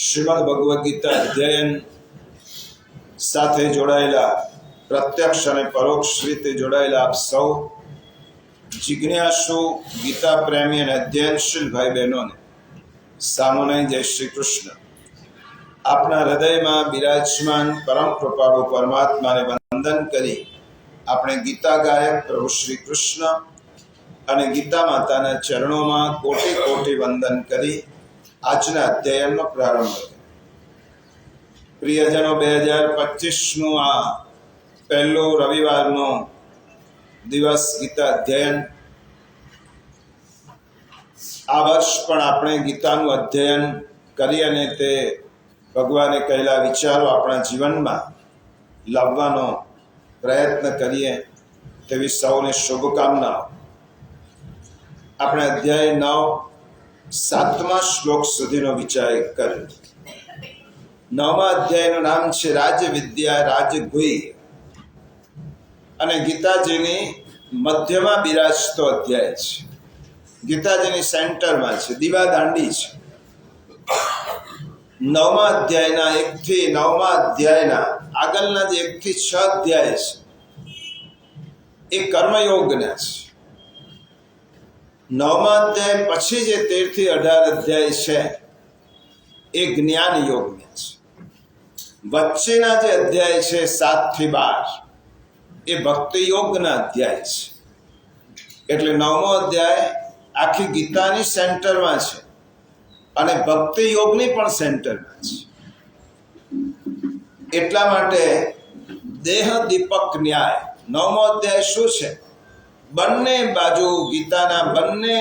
શ્રીમદ ભગવદ્ ગીતા અધ્યયન સાથે જોડાયેલા, પ્રત્યક્ષ અને પરોક્ષ રીતે જોડાયેલા આપ સૌ જિજ્ઞાસુ, ગીતા પ્રેમી અને અધ્યયનશીલ ભાઈ બહેનોને સામુનાઈ જય શ્રી કૃષ્ણ. આપણા હૃદયમાં બિરાજમાન પરમ કૃપાળુ પરમાત્માને વંદન કરી આપણે ગીતા ગાયક પ્રભુ શ્રી કૃષ્ણ અને ગીતા માતાના ચરણોમાં કોટી કોટી વંદન કરી આજના અધ્યયનનો પ્રારંભ કર્યો. પ્રિયજનો, 2025નું આ પહેલો રવિવારનો દિવસ ગીતા અધ્યયન. આ વર્ષ પણ આપણે ગીતાનું અધ્યયન કરી અને તે ભગવાને કહેલા વિચારો આપણા જીવનમાં લાવવાનો પ્રયત્ન કરીએ તેવી સૌને શુભકામનાઓ. આપણે અધ્યાય 9 7મા શ્લોક સુધીનો વિચાર કર્યો. 9મા અધ્યાયનું નામ છે રાજવિદ્યા રાજગુહ્ય અને ગીતાજીની મધ્યમાં બિરાજતો અધ્યાય છે. ગીતાજીની સેન્ટરમાં છે, દીવાદાંડી છે. 9મા અધ્યાયના 1 થી 9મા અધ્યાયના આગળના જે 1 થી 6 અધ્યાય છે એ કર્મયોગના છે. 9મા અધ્યાય પછી જે 13 થી 18 અધ્યાય છે એ જ્ઞાન યોગના છે. વચ્ચેના જે અધ્યાય છે 7 થી 12 એ ભક્તિ યોગના અધ્યાય છે. એટલે 9મો અધ્યાય આખી ગીતાની સેન્ટરમાં છે અને ભક્તિ યોગની પણ સેન્ટરમાં છે. એટલા માટે દેહ દીપક ન્યાય 9મો અધ્યાય શું છે? બંને બાજુ ગીતાના બંને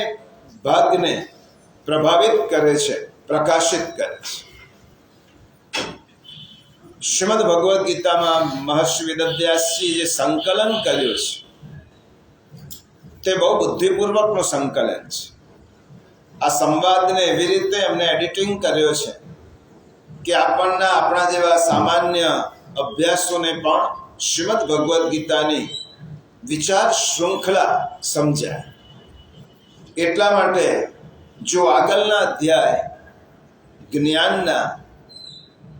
ભાગને પ્રભાવિત કરે છે, પ્રકાશિત કરે છે. શ્રીમદ ભગવદ્ ગીતામાં મહર્ષિ વેદવ્યાસજી જે સંકલન કર્યું છે તે બહુ બુદ્ધિપૂર્વકનું સંકલન છે. આ સંવાદને એવી રીતે એમને એડિટિંગ કર્યો છે કે આપણા જેવા સામાન્ય અભ્યાસોને પણ શ્રીમદ ભગવદ્ ગીતાની વિચાર શૃંખલા સમજાય. એટલા માટે જો આગળના અધ્યાય જ્ઞાનના,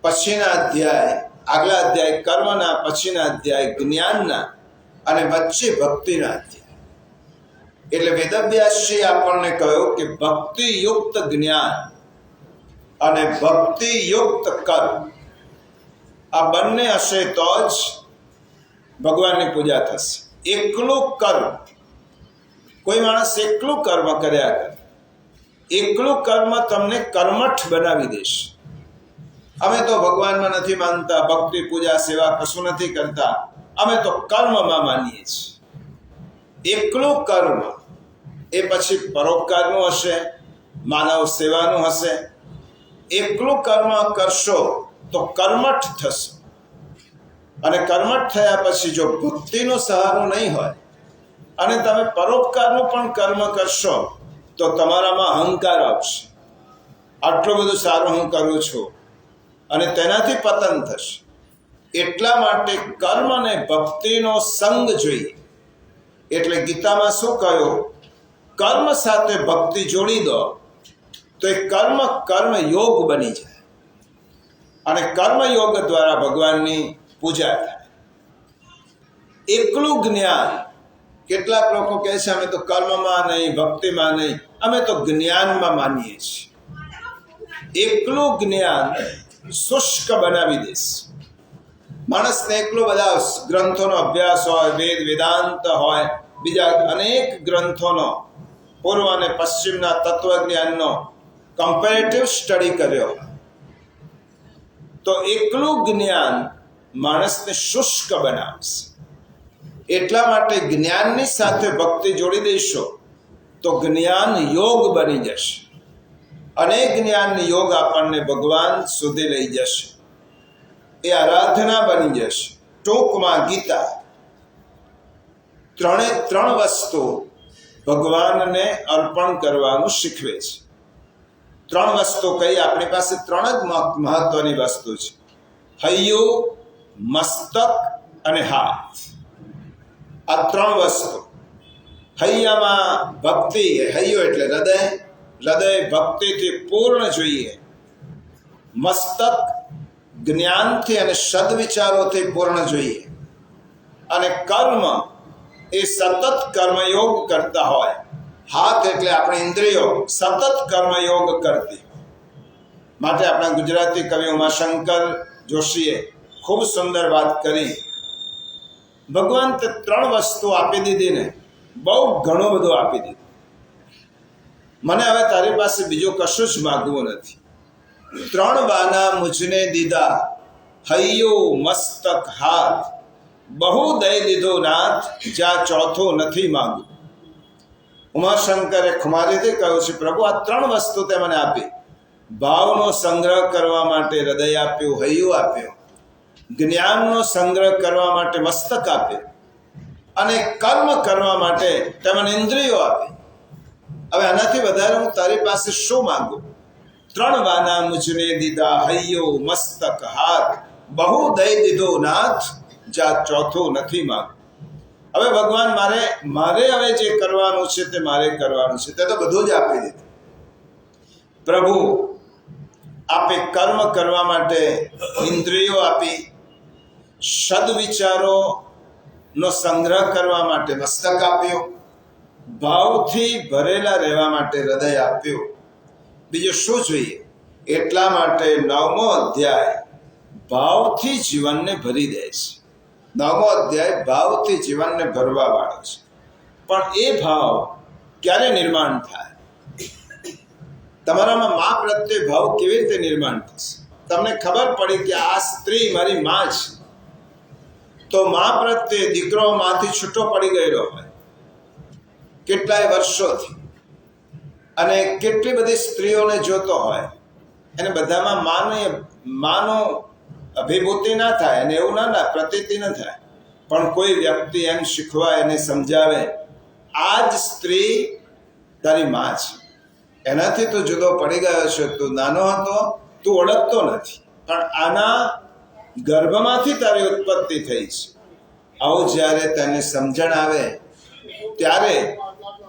પછીના અધ્યાય આગલા અધ્યાય કર્મના, પછીના અધ્યાય જ્ઞાનના અને વચ્ચે ભક્તિના અધ્યાય. એટલે વેદવ્યાસજી આપણને કહ્યું કે ભક્તિયુક્ત જ્ઞાન અને ભક્તિયુક્ત કર્મ આ બંને હશે તો જ ભગવાનની પૂજા થશે. એકલું કર્મ, કોઈ માણસ એકલું કર્મ કર્યા કરે, એકલું કર્મ તમને કર્મઠ બનાવી દેશે. અમે તો ભગવાનમાં નથી માનતા, ભક્તિ પૂજા સેવા કશું નથી કરતા, અમે તો કર્મમાં માનીએ છીએ. એકલું કર્મ એ પછી પરોપકારનું હશે, માનવ સેવાનું હશે. એકલું કર્મ કરશો તો કર્મઠ થશે અને કર્મઠ થયા પછી જો ભક્તિનો સહારો નહીં હોય અને તમે પરોપકારનું પણ કર્મ કરશો તો તમારામાં અહંકાર આવશે. આટલું બધું સારું હું કરું છું અને તેનાથી પતન થશે. એટલા માટે કર્મ અને ભક્તિનો સંગ જોઈએ. એટલે ગીતામાં શું કહ્યું? કર્મ સાથે ભક્તિ જોડી દો તો એ કર્મ યોગ બની જાય અને કર્મયોગ દ્વારા ભગવાનની પૂજા થાય. એકલું જ્ઞાન, કેટલાક લોકો કહે છે અમે તો કર્મમાં નહીં, ભક્તિમાં નહીં, અમે તો જ્ઞાનમાં માનીએ છીએ. એકલું જ્ઞાન શુષ્ક બનાવી દેશે માણસને. એકલો બધા ગ્રંથોનો અભ્યાસ હોય, વેદાંત હોય, બીજા અનેક ગ્રંથોનો, પૂર્વ અને પશ્ચિમના તત્વજ્ઞાનનો કમ્પેરેટિવ સ્ટડી કર્યો તો એકલું જ્ઞાન માણસને શુષ્ક બનાવશે. એટલા માટે જ્ઞાનની સાથે ભક્તિ જોડી દઈશો તો જ્ઞાન યોગ બની જશે અને જ્ઞાન યોગ આપણને ભગવાન સુધી લઈ જશે. એ આરાધના બની જશે. ટૂંકમાં ગીતા 3 વસ્તુ ભગવાનને અર્પણ કરવાનું શીખવે છે. 3 વસ્તુ કઈ? આપણી પાસે 3 જ મહત્વની વસ્તુ છે: હૈયું, મસ્તક અને હાથ. આ 3 વસ્તુ. હૈયામાં ભક્તિ, હૈયું એટલે હૃદય ભક્તિથી પૂર્ણ જોઈએ. મસ્તક જ્ઞાનથી અને સદવિચારોથી પૂર્ણ જોઈએ, અને કર્મ એ સતત કર્મયોગ કરતા હોય. હાથ એટલે આપણી ઇન્દ્રિયો સતત કર્મયોગ કરતી. માટે આપણા ગુજરાતી કવિ ઉમાશંકર જોશીએ ખૂબ સુંદર વાત કરી. ભગવાન તે 3 વસ્તુ આપી દીધી ને, બહુ ઘણું બધું આપી દીધું. મને હવે તારી પાસે બીજું કશું જ માગવું નથી. 3 વાના મુझने દીધા, હૈયો મસ્તક હાથ, બહુ દઈ દીધો નાથ, જ્યાં ચોથું નથી માગું. ઉમાશંકરે ખુમારીથી કહ્યું છે, પ્રભુ આ 3 વસ્તુ તે મને આપી. ભાવનો સંગ્રહ કરવા માટે હૃદય આપ્યું, હૈયું આપ્યું. જ્ઞાનનો સંગ્રહ કરવા માટે મસ્તક આપ્યું, અને કર્મ કરવા માટે તે મને ઇન્દ્રિયો આપી. હવે આનાથી વધારે હું તારી પાસે શું માંગુ? 3 વાના મુझने દીધા, હૈયો મસ્તક હાથ, બહુ દઈ દીધો નાથ, જ્યાં ચોથું નથી માંગુ. હવે ભગવાન મારે હવે જે કરવાનું છે તે મારે કરવાનું છે. તે તો બધું જ આપી દીધું. પ્રભુ આપે કર્મ કરવા માટે ઇન્દ્રિયો આપી, સદવિચારોનો સંગ્રહ કરવા માટે મસ્તક આપ્યો, ભાવથી ભરેલા રહેવા માટે હૃદય આપ્યું. બીજું શું જોઈએ? એટલા માટે 9મો અધ્યાય ભાવથી જીવનને ભરી દે છે. 9મો અધ્યાય ભાવથી જીવનને ભરવા વાળો છે. પણ એ ભાવ ક્યારે નિર્માણ થાય? તમારામાં મા પ્રત્યે ભાવ કેવી રીતે નિર્માણ થશે? તમને ખબર પડી કે આ સ્ત્રી મારી મા છે, તો મા પ્રત્યે દીકરો માંથી છૂટો પડી ગયેલો હોય કેટલાય વર્ષોથી, અને કેટલી બધી સ્ત્રીઓને જોતો હોય, એને બધામાં માનો અભિભૂતિ ના થાય, અને એવું ના પ્રતીતિ ન થાય. પણ કોઈ વ્યક્તિ એમ શીખવાય, એને સમજાવે, આ જ સ્ત્રી તારી મા છે, એનાથી તું જુદો પડી ગયો છે, તું નાનો હતો, તું ઓળખતો નથી, પણ આના ગર્ભમાંથી તારી ઉત્પત્તિ થઈ છે. આવું જ્યારે તેને સમજણ આવે, ત્યારે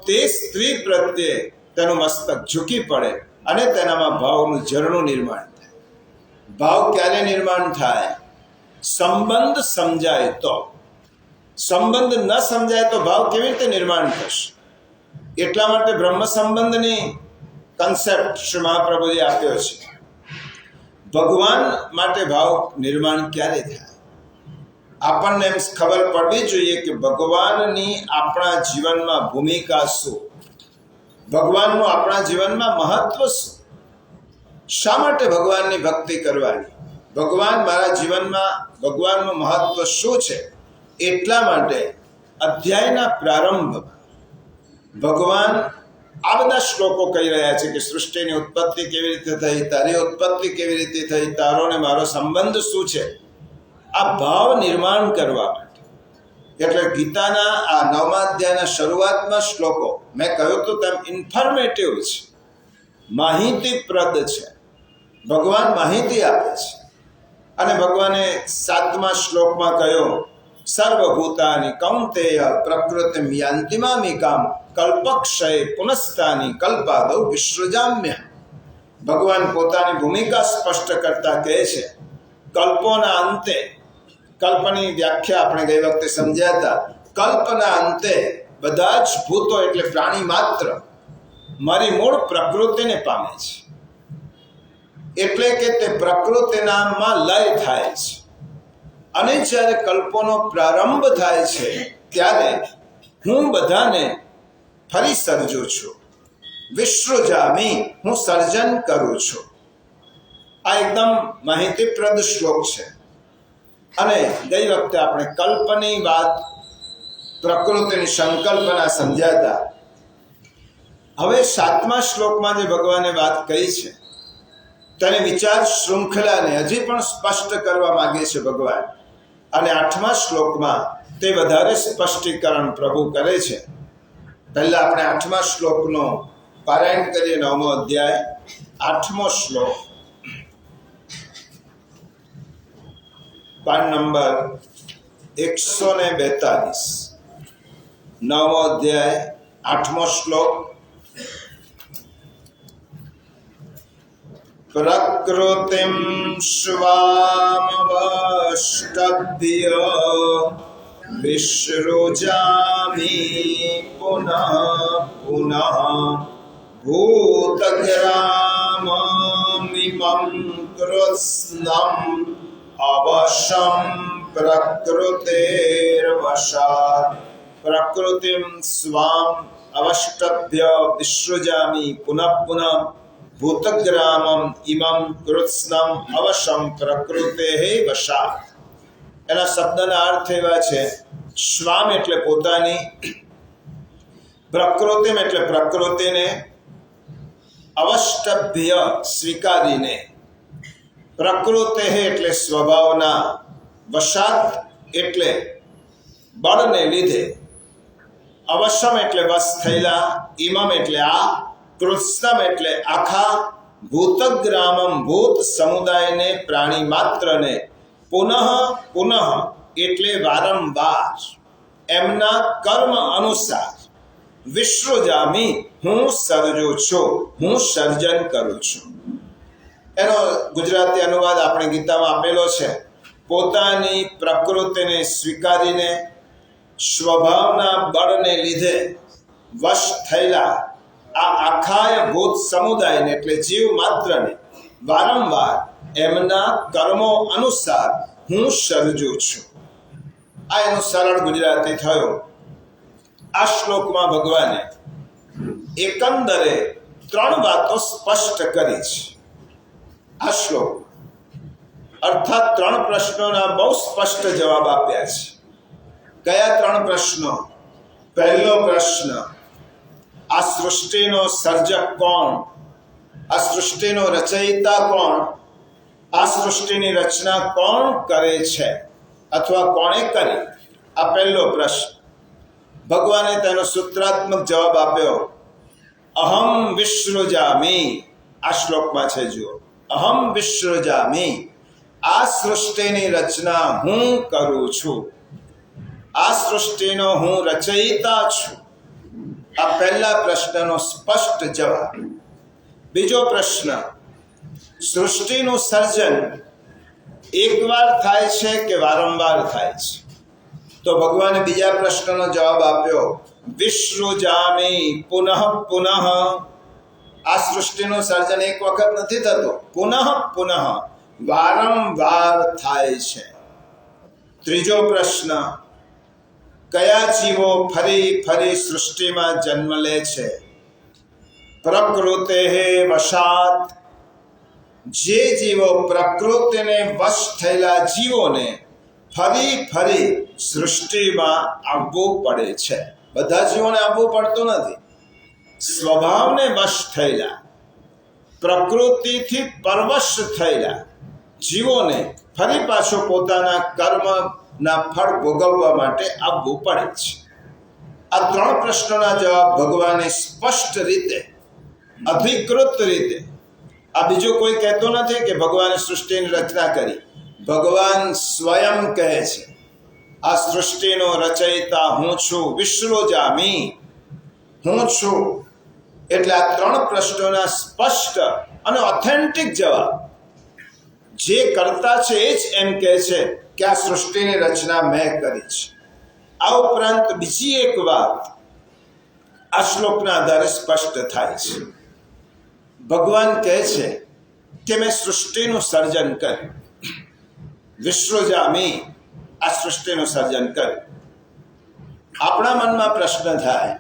તે સ્ત્રી પ્રત્યે તેનું મસ્તક ઝૂકી પડે, અને તેનામાં ભાવનું ઝરણું નિર્માણ થાય. ભાવ ક્યારે નિર્માણ થાય? સંબંધ સમજાય તો. સંબંધ ન સમજાય તો ભાવ કેવી રીતે નિર્માણ થશે? એટલા માટે બ્રહ્મ સંબંધની કન્સેપ્ટ શ્રી મહાપ્રભુએ આપ્યો છે. ભગવાન માટે ભાવ નિર્માણ ક્યારે થાય? આપણને એમ ખબર પડવી જોઈએ કે ભગવાનની આપણા જીવનમાં ભૂમિકા શું, ભગવાનનું આપણા જીવનમાં મહત્વ શું, શા માટે ભગવાનની ભક્તિ કરવાની, ભગવાન મારા જીવનમાં ભગવાનનું મહત્વ શું છે. એટલા માટે અધ્યાયના પ્રારંભમાં ભગવાન આ બધા શ્લોકો કહી રહ્યા છે કે સૃષ્ટિની ઉત્પત્તિ કેવી રીતે થઈ, તારી ઉત્પત્તિ કેવી રીતે થઈ, તારો ને મારો સંબંધ શું છે. આ ભાવ નિર્માણ કરવા માટે. એટલે ગીતાના આ 9મા અધ્યાયના શરૂઆતમાં શ્લોકો મેં કહ્યું તો તેમ ઇન્ફોર્મેટિવ છે, માહિતીપ્રદ છે. ભગવાન માહિતી આપે છે. અને ભગવાને 7મા શ્લોકમાં કહ્યું, સર્વભૂતાની કૌંતેય પ્રકૃતિમ યાન્તિ મામિકામ કલ્પક્ષય પુનસ્તાની કલ્પાદૌ વિસૃજામ્ય. ભગવાન પોતાની ભૂમિકા સ્પષ્ટ કરતા કહે છે, કલ્પોના અંતે, કલ્પની વ્યાખ્યા આપણે ગઈ વખતે સમજ્યા હતા, કલ્પના અંતે બધા જ ભૂતો એટલે પ્રાણી માત્ર મારી મૂળ પ્રકૃતિને પામે છે. એટલે કે તે પ્રકૃતિનામાં લય થાય છે, અને જ્યારે કલ્પોનો પ્રારંભ થાય છે ત્યારે હું બધાને ફરી સર્જું છું. વિસૃજામી, હું સર્જન કરું છું. આ એકદમ માહિતીપ્રદ શ્લોક છે. અને ગઈ વખતે આપણે કલ્પની વાત, પ્રકૃતિની સંકલ્પના સમજ્યા હતા. હવે 7મા શ્લોકમાં જે ભગવાને વાત કહી છે તેને વિચાર શૃંખલાને હજી પણ સ્પષ્ટ કરવા માંગે છે ભગવાન. અને 8મા શ્લોકમાં તે વધારે સ્પષ્ટીકરણ પ્રભુ કરે છે. પહેલા આપણે 8મા શ્લોકનો પારાયણ કરીએ. 9મો અધ્યાય 8મો શ્લોક, પાન નંબર 142. 9મો અધ્યાય 8મો શ્લોક. પ્રકૃતિમ સ્વામવષ્ટભ્ય વિસૃજામિ પુનઃ પુનઃ ભૂતગ્રામમિમં કૃત્સ્નં અવશં પ્રકૃતેર્વશાત પ્રકૃતિમ સ્વામ અવષ્ટભ્ય વિસૃજામિ પુનઃ પુનઃ ભૂતગ્રામમ ઇમં કૃત્સ્નમ અવશં પ્રકૃતેઃ વશાત. એના શબ્દના અર્થ એવા છે, સ્વામ એટલે પોતાની, પ્રકૃતિમ એટલે પ્રકૃતિને, અવષ્ટભ્ય સ્વીકારીને, પ્રકૃતે એટલે સ્વભાવના, વશાત એટલે બળને લીધે, અવશમ એટલે વશ થયેલા, ઇમમ એટલે આ, કૃત્સ્નમ એટલે આખા, ભૂતગ્રામમ ભૂત સમુદાયને, પ્રાણી માત્રને, પુનઃ પુનઃ એટલે વારંવાર, એમના કર્મ અનુસાર, વિસૃજામિ હું સર્જું છું, હું સર્જન કરું છું. એનો ગુજરાતી અનુવાદ આપણે ગીતામાં આપેલો છે. પોતાની પ્રકૃતિને સ્વીકારીને, સ્વભાવના બળને લીધે વશ થયેલા આ આખાય ભૂત સમુદાયને એટલે જીવ માત્રને વારંવાર એમના કર્મો અનુસાર હું સર્જું છું. આ એનું સરળ ગુજરાતી થયું. આ શ્લોકમાં ભગવાને એકંદરે 3 વાતો સ્પષ્ટ કરી છે. આ શ્લોક અર્થાત 3 પ્રશ્નોના બહુ સ્પષ્ટ જવાબ આપ્યા છે. કયા 3 પ્રશ્નો? પહેલો પ્રશ્ન, આ સૃષ્ટિનો સર્જક કોણ? આ સૃષ્ટિનો રચયિતા કોણ? આ સૃષ્ટિની રચના કોણ કરે છે અથવા કોણે કરી? આ પહેલો પ્રશ્ન. ભગવાને તેનો સૂત્રાત્મક જવાબ આપ્યો, અહમ વિસૃજામિ. આ શ્લોકમાં છે, જુઓ, અહમ વિસૃજામિ. આ સૃષ્ટિની રચના હું કરું છું. આ સૃષ્ટિનો હું રચયિતા છું. આ પહેલા પ્રશ્નનો સ્પષ્ટ જવાબ. બીજો પ્રશ્ન, સૃષ્ટિનું સર્જન એકવાર થાય છે કે વારંવાર થાય છે? તો ભગવાને બીજા પ્રશ્નનો જવાબ આપ્યો, વિસૃજામિ પુનઃ પુનઃ. આ સૃષ્ટિનું સર્જન એક વખત નથી થતું, પુનઃ પુનઃ વારંવાર થાય છે. ત્રીજો પ્રશ્ન, કયા જીવો ફરી ફરી સૃષ્ટિમાં જન્મ લે છે? પ્રકૃતેઃ વશાત. જે જીવો પ્રકૃતિને વશ થયેલા જીવોને ફરી ફરી સૃષ્ટિમાં આવવું પડે છે. બધા જીવોને આવવું પડતું નથી. સ્વભાવને વશ થયેલા, પ્રકૃતિથી પરવશ થયેલા જીવોને ફરી પાછો પોતાના કર્મના ફળ ભોગવવા માટે આવવું પડે છે. આ 3 પ્રશ્નોના જવાબ ભગવાને સ્પષ્ટ રીતે, અધિકૃત રીતે, આ બીજું કોઈ કહેતો નથી કે ભગવાને સૃષ્ટિની રચના કરી. ભગવાન સ્વયં કહે છે, આ સૃષ્ટિનો રચયિતા હું છું, વિસૃજામિ, હું છું. એટલે આ 3 પ્રશ્નોના સ્પષ્ટ અને ઓથેન્ટિક જવાબ જે કરતા છે એ જ એમ કહે છે કે આ સૃષ્ટિની રચના મેં કરી છે. આ ઉપરાંત બીજી એક વાત આ શ્લોકના આધારે સ્પષ્ટ થાય છે. ભગવાન કહે છે કે મેં સૃષ્ટિનું સર્જન કર્યું, વિસૃજામિ, આ સૃષ્ટિનું સર્જન કર્યું. આપણા મનમાં પ્રશ્ન થાય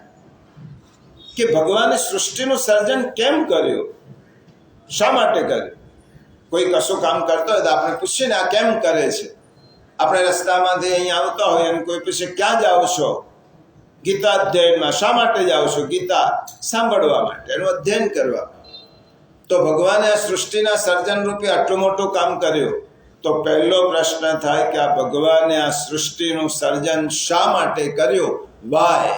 કે ભગવાને સૃષ્ટિનું સર્જન કેમ કર્યું? શા માટે કર્યું? કોઈ કશું કામ કરતો હોય તો આપણે પૂછીએ ને, આ કેમ કરે છે? આપણે રસ્તામાંથી અહીં આવતા હોય અને કોઈ પૂછે, ક્યાં જાઓ છો? ગીતા અધ્યયનમાં. શા માટે જાઓ છો? ગીતા સાંભળવા માટે, એનું અધ્યયન કરવા. તો ભગવાને આ સૃષ્ટિના સર્જન રૂપે આટલું મોટું કામ કર્યું. તો પહેલો પ્રશ્ન થાય કે આ ભગવાને આ સૃષ્ટિનું સર્જન શા માટે કર્યું? વાય,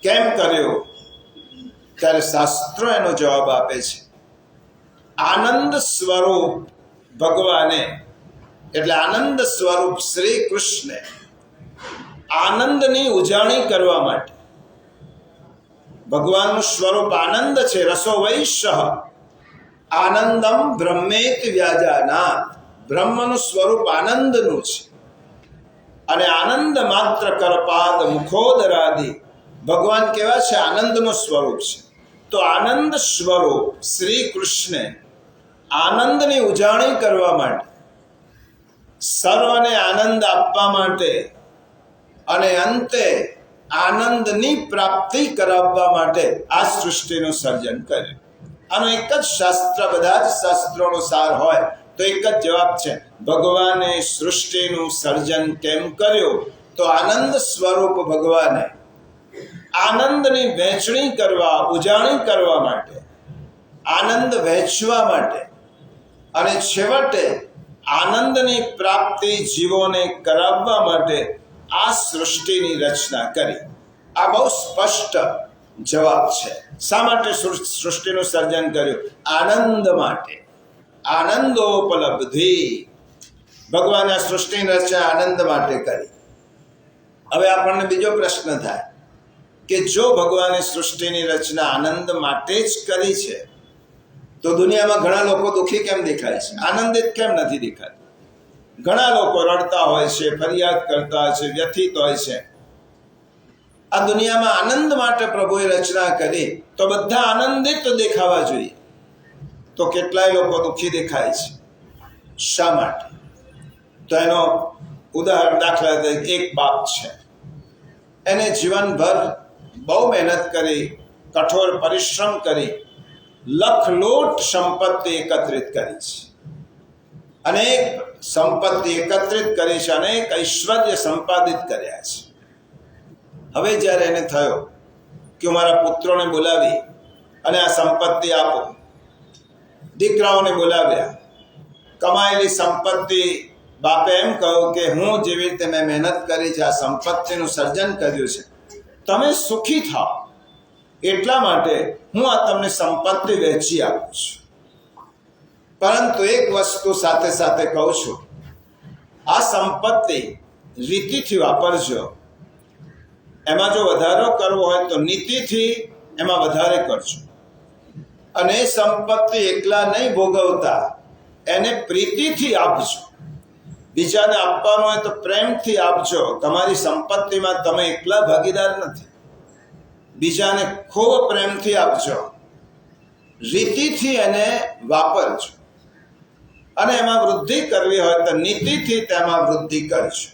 કેમ કર્યું? ત્યારે શાસ્ત્રો એનો જવાબ આપે છે. આનંદ સ્વરૂપ ભગવાને, એટલે આનંદ સ્વરૂપ શ્રી કૃષ્ણે આનંદની ઉજાણી કરવા માટે, ભગવાનનું સ્વરૂપ આનંદ છે, રસો વૈશ્ય, આનંદમ બ્રહ્મેતિ વ્યાજાનાત. બ્રહ્મનું સ્વરૂપ આનંદનું છે અને આનંદ માત્ર કરપાદ મુખોદરાદિ. ભગવાન કેવા છે? આનંદનું સ્વરૂપ છે. તો આનંદ સ્વરૂપ શ્રી કૃષ્ણે આનંદની ઉજાણી કરવા માટે, સર્વને આનંદ આપવા માટે અને અંતે આનંદની પ્રાપ્તિ કરાવવા માટે આ સૃષ્ટિનું સર્જન કર્યું. આનો એક જ શાસ્ત્ર, બધા જ શાસ્ત્રોનો સાર હોય તો એક જ જવાબ છે, ભગવાને સૃષ્ટિનું સર્જન કેમ કર્યું? તો આનંદ સ્વરૂપ ભગવાને આનંદની વહેંચણી કરવા, ઉજાણી કરવા માટે, આનંદ વહેંચવા માટે અને છેવટે આનંદની પ્રાપ્તિ જીવોને કરાવવા માટે આ સૃષ્ટિની રચના કરી. આ બહુ સ્પષ્ટ જવાબ છે. શા માટે સૃષ્ટિનું સર્જન કર્યું? આનંદ માટે. આનંદોપલબ્ધિ. ભગવાને આ સૃષ્ટિની રચના આનંદ માટે કરી. હવે આપણને બીજો પ્રશ્ન થાય કે જો ભગવાને સૃષ્ટિની રચના આનંદ માટે જ કરી છે તો દુનિયામાં ઘણા લોકો દુઃખી કેમ દેખાય છે? આનંદિત કેમ નથી દેખાતા? ઘણા લોકો રડતા હોય છે, ફરિયાદ કરતા હોય છે, વ્યથિત હોય છે. આ દુનિયામાં આનંદ માટે પ્રભુએ રચના કરી તો બધા આનંદિત દેખાવા જોઈએ, તો કેટલાય લોકો દુઃખી દેખાય છે. શા માટે? તો એનો ઉદાહરણ, દાખલા તરીકે એક બાપ છે, એને જીવનભર બહુ મહેનત કરી, કઠોર પરિશ્રમ કરી, લખલોટ સંપત્તિ એકત્રિત કરી છે, અનેક સંપત્તિ એકત્રિત કરી છે, અનેક ઐશ્વર્ય સંપાદિત કર્યા છે. હવે જ્યારે એને થયો કે હું મારા પુત્રોને બોલાવી અને આ સંપત્તિ આપું, દીકરાઓને બોલાવ્યા, કમાયેલી સંપત્તિ બાપે એમ કહ્યું કે હું જેવી રીતે મેં મહેનત કરી છે, આ સંપત્તિનું સર્જન કર્યું છે, તમે સુખી થાઓ એટલા માટે હું આ તમને સંપત્તિ વહેંચી આપું છું. પરંતુ એક વસ્તુ સાથે સાથે કહું છું, આ સંપત્તિ રીતિથી વાપરજો. એમાં જો વધારો કરવો હોય તો નીતિથી એમાં વધારે કરજો. અને એ સંપત્તિ એકલા નહીં ભોગવતા, એને પ્રીતિથી આપજો. બીજાને આપવાનું હોય તો પ્રેમથી આપજો. તમારી સંપત્તિમાં તમે એકલા ભાગીદાર નથી, બીજાને ખૂબ પ્રેમથી આપજો, રીતિથી એને વાપરજો. અને એમાં વૃદ્ધિ કરવી હોય તો નીતિથી તેમાં વૃદ્ધિ કરજો.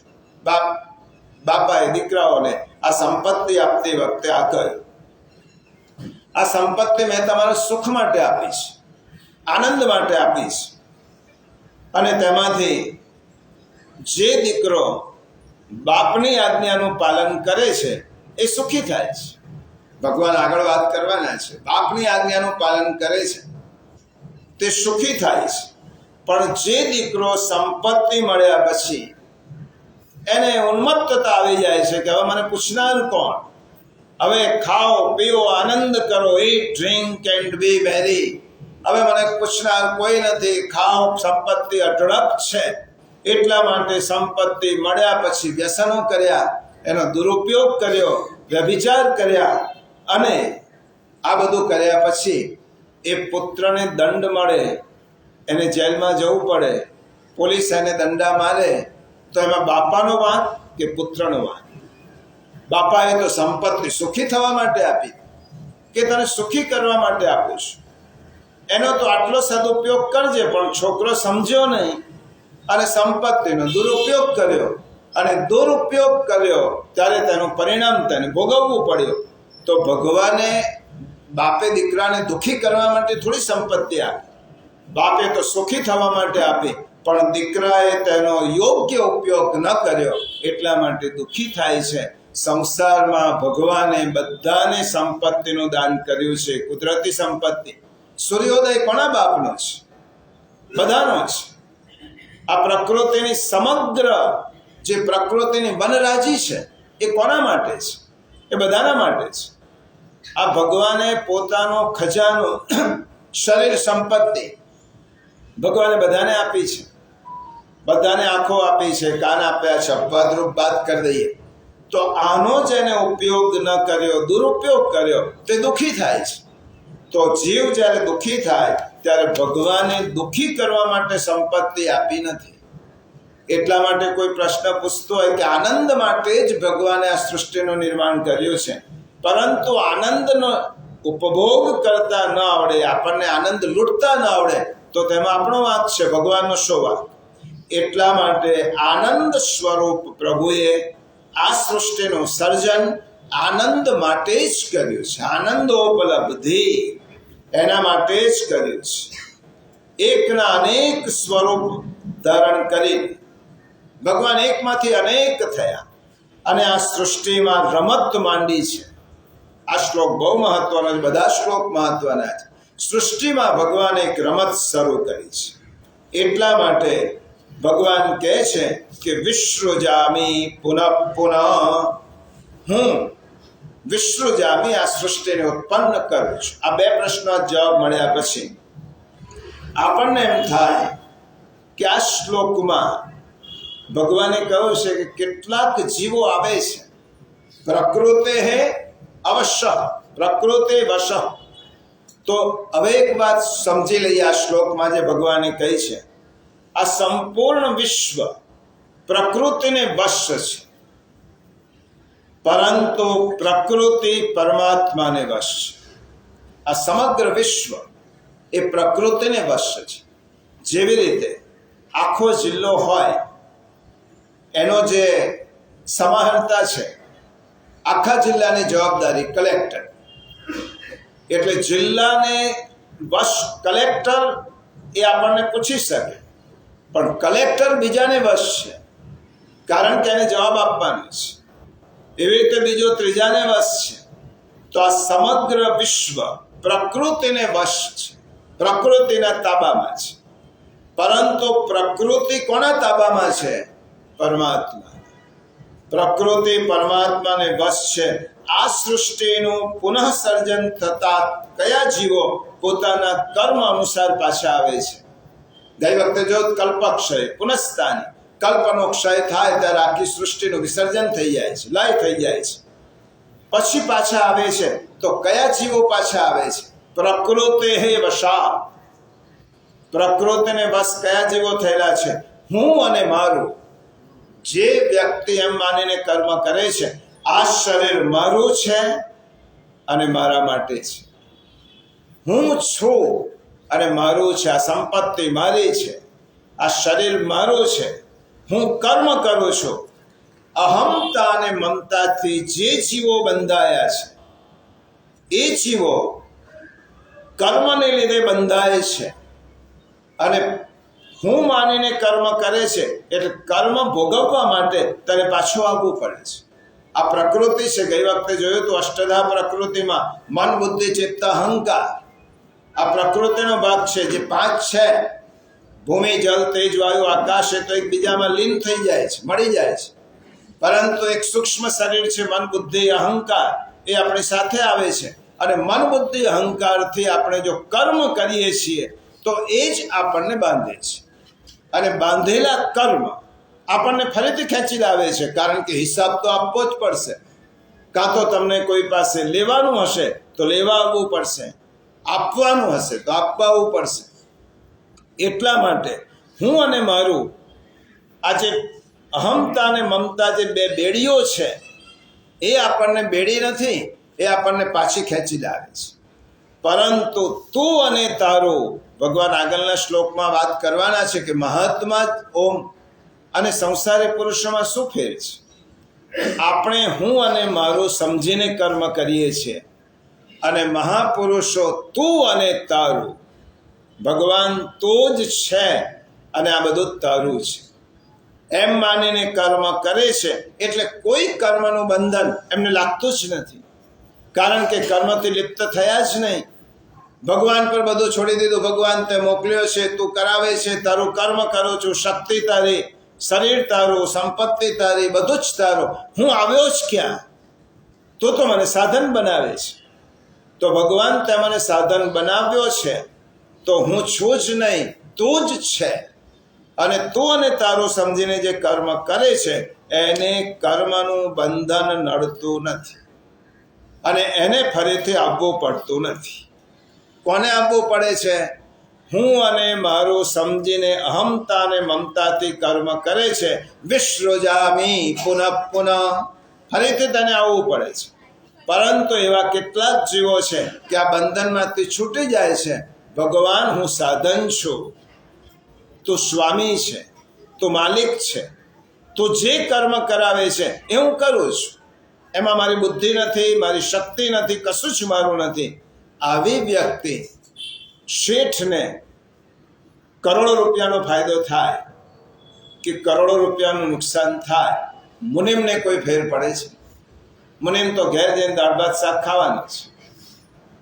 બાપાએ દીકરાઓને આ સંપત્તિ આપતી વખતે આ કહ્યું, આ સંપત્તિ મેં તમારા સુખ માટે આપી છે, આનંદ માટે આપી છે, અને તેમાંથી જે દીકરો બાપની આજ્ઞાનું પાલન કરે છે એ સુખી થાય છે. ભગવાન આગળ વાત કરવાના છે. બાપની આજ્ઞાનું પાલન કરે છે તે સુખી થાય છે. પણ જે દીકરો સંપત્તિ મળ્યા પછી એને ઉન્મત્તતા આવી જાય છે કે હવે મને પૂછનાર કોણ, હવે ખાઓ પીઓ આનંદ કરો, ઈટ ડ્રિંક એન્ડ બી મેરી, હવે મને પૂછનાર કોઈ નથી, ખાઓ, સંપત્તિ અઢળક છે, એટલા માટે સંપત્તિ મળ્યા પછી વ્યસનો કર્યા, એનો દુરુપયોગ કર્યો, વ્યભિચાર કર્યા, અને આ બધું કર્યા પછી એ પુત્રને દંડ મળે, એને જેલમાં જવું પડે, પોલીસ એને દંડા મારે, તો એમાં બાપાનો વાંક કે પુત્રનો વાંક? બાપાએ તો સંપત્તિ સુખી થવા માટે આપી કે તને સુખી કરવા માટે આપું છું, એનો તો આટલો સદુપયોગ કરજે. પણ છોકરો સમજ્યો નહીં અને સંપત્તિનો દુરુપયોગ કર્યો, અને દુરુપયોગ કર્યો ત્યારે તેનું પરિણામ તેને ભોગવવું પડ્યું. તો ભગવાને બાપે દીકરાને દુઃખી કરવા માટે થોડી સંપત્તિ આપી, બાપે તો સુખી થવા માટે આપી, પણ દીકરાએ તેનો યોગ્ય ઉપયોગ ન કર્યો એટલા માટે દુઃખી થાય છે. સંસારમાં ભગવાને બધાને સંપત્તિનું દાન કર્યું છે. કુદરતી સંપત્તિ, સૂર્યોદય કોના બાપનો છે? બધાનો છે. આ પ્રકૃતિની સમગ્ર જે પ્રકૃતિની વનરાજી છે એ કોના માટે છે? એ બધાના માટે છે. આ ભગવાને પોતાનો ખજાનો, શરીર સંપત્તિ ભગવાને બધાને આપી છે. બધાને આંખો આપી છે, કાન આપ્યા છે, અપવાદરૂપ બાદ કરી દઈએ તો આનો જેને ઉપયોગ ન કર્યો, દુરુપયોગ કર્યો, તે દુઃખી થાય છે. તો જીવ જ્યારે દુઃખી થાય ત્યારે ભગવાને દુઃખી કરવા માટે સંપત્તિ આપી નથી. એટલા માટે કોઈ પ્રશ્ન પૂછતો હોય કે આનંદ માટે જ ભગવાને આ સૃષ્ટિનું નિર્માણ કર્યું છે, પરંતુ આનંદનો ઉપભોગ કરતા ન આવડે, આપણને આનંદ લૂંટતા ન આવડે, તો તેમાં આપણો વાંક છે, ભગવાનનો શું વાંક? એટલા માટે આનંદ સ્વરૂપ પ્રભુએ આ સૃષ્ટિનું સર્જન આનંદ માટે જ કર્યું છે. આનંદોપલબ્ધિ એના માટે જ કર્યું છે. એકના અનેક સ્વરૂપ ધારણ કરી ભગવાન એકમાંથી અનેક થયા અને આ સૃષ્ટિમાં રમત માંડી છે. આ શ્લોક બહુ મહત્વનો છે, બધા શ્લોક મહત્વના છે. સૃષ્ટિમાં ભગવાને એક રમત શરૂ કરી છે. એટલા માટે ભગવાન કહે છે કે વિશ્રુજામી પુનઃ પુનઃ, હું વિશ્રુજામી આ સૃષ્ટિને ઉત્પન્ન કરું છું. આ બે પ્રશ્નો જવાબ મળ્યા પછી આપણને એમ થાય કે આ શ્લોકમાં ભગવાને કહ્યું છે કે કેટલાક જીવો આવે છે, પ્રકૃતે હે અવશ્ય પ્રકૃતે વશ. તો હવે એક વાત સમજી લઈએ આ શ્લોકમાં જે ભગવાને કહી છે. આ સંપૂર્ણ વિશ્વ પ્રકૃતિને વશ છે, પરંતુ પ્રકૃતિ પરમાત્માને વશ છે. આ સમગ્ર વિશ્વ એ પ્રકૃતિને વશ છે. જેવી રીતે આખો જિલ્લો હોય, એનો જે સમાહર્તા છે, આખા જિલ્લાની જવાબદારી કલેક્ટર, એટલે જિલ્લાને વશ કલેક્ટર એ આપણને પૂછી શકે, પણ કલેક્ટર બીજાને વશ છે, કારણ કે એને જવાબ આપવાનો છે. એવી રીતે બીજો ત્રીજાને વશ છે. તો આ સમગ્ર વિશ્વ પ્રકૃતિને વશ છે, પ્રકૃતિના તાબામાં છે, પરંતુ પ્રકૃતિ કોના તાબામાં છે? પરમાત્મા. પ્રકૃતિ પરમાત્માને વશ છે. આ સૃષ્ટિનું પુનઃ સર્જન થતા કયા જીવો પોતાના કર્મ અનુસાર પાછા આવે છે? ગઈ વખતે જો કલ્પક્ષય પુનઃસ્થાની, કલ્પનો ક્ષય થાય ત્યારે આખી સૃષ્ટિનું વિસર્જન થઈ જાય છે, લય થઈ જાય છે, પછી પાછા આવે છે. તો કયા જીવો પાછા આવે છે? પ્રકૃતે હે વશા. પ્રકૃતિને વશ કયા જીવો થયેલા છે? હું અને મારું. જે વ્યક્તિ એમ માનીને કર્મ કરે છે આ શરીર મારું છે અને મારા માટે છે, હું છું અને મારું છે, આ સંપત્તિ મારી છે, આ શરીર મારું છે, હું કર્મ કરું છું. અહમતા અને મમતાથી જે જીવો બંધાયા છે એ જીવો કર્મને લીધે બંધાય છે અને હું માનીને કર્મ કરે છે, એટલે કર્મ ભોગવવા માટે તેને પાછું આવવું પડે છે. આ પ્રકૃતિ છે. ગઈ વખતે જોયું તો અષ્ટધા પ્રકૃતિમાં મન, બુદ્ધિ, ચિત્ત, અહંકાર આ પ્રકૃતિનો ભાગ છે. જે પાંચ છે, ભૂમિ, જલ, તેજ, વાયુ, આકાશ, એ તો એકબીજામાં લીન થઈ જાય છે, મળી જાય છે, પરંતુ એક સૂક્ષ્મ શરીર છે મન, બુદ્ધિ, અહંકાર, એ આપણી સાથે આવે છે. અને મન, બુદ્ધિ, અહંકારથી આપણે જો કર્મ કરીએ છીએ તો એ જ આપણને બાંધે છે. અને બાંધેલા કર્મ આપણને ફરીથી ખેંચી લાવે છે, કારણ કે હિસાબ તો આપવો જ પડશે. કાં તો તમને કોઈ પાસે લેવાનું હશે તો લેવા આવવું પડશે, આપવાનું હશે તો આપવા આવવું પડશે. એટલા માટે હું અને મારું, આ જે અહમતા અને મમતા જે બે બેડીઓ છે એ આપણને બેડી નથી, એ આપણને પાછી ખેંચી લાવે છે. પરંતુ તું અને તારું, ભગવાન આગળના શ્લોકમાં વાત કરવાના છે કે મહાત્મા ઓમ અને સંસારી પુરુષોમાં શું ફેર છે? આપણે હું અને મારું સમજીને કર્મ કરીએ છીએ અને મહાપુરુષો તું અને તારું. ભગવાન તું જ છે અને આ બધું તારું છે એમ માનીને કર્મ કરે છે. એટલે કોઈ કર્મનું બંધન એમને લાગતું જ નથી, કારણ કે કર્મથી લિપ્ત થયા જ નહીં. ભગવાન પર બધું છોડી દીધું. ભગવાન તે મોકલ્યો છે, તું કરાવે છે, તારું કર્મ કરું છું, શક્તિ તારી, શરીર તારું, સંપત્તિ તારી, બધું જ તારું. હું આવ્યો જ ક્યાં? તું તો મને સાધન બનાવે છે. તો ભગવાન તે મને સાધન બનાવ્યો છે, તો હું છું જ નહીં, તું જ છે. અને તું અને તારું સમજીને જે કર્મ કરે છે એને કર્મનું બંધન નડતું નથી અને એને ફરીથી આવવું પડતું નથી. કોને આપવું પડે છે? હું અને મારું સમજીને અહમતા અને મમતાથી કર્મ કરે છે. વિસૃજામિ પુનઃ પુનઃ, ફરીથી તને આવવું પડે છે. પરંતુ એવા કેટલાક જીવો છે કે આ બંધનમાંથી છૂટી જાય છે. ભગવાન, હું સાધન છું, તું સ્વામી છે, તું માલિક છે, તું જે કર્મ કરાવે છે એ હું કરું છું, એમાં મારી બુદ્ધિ નથી, મારી શક્તિ નથી, કશું જ મારું નથી. આવી વ્યક્તિ, શેઠને કરોડો રૂપિયાનો ફાયદો થાય કે કરોડો રૂપિયાનું નુકસાન થાય, મુનિમને કોઈ ફેર પડે છે? મુનિમ તો ઘેર જઈને દાળ ભાત શાક ખાવાનું છે,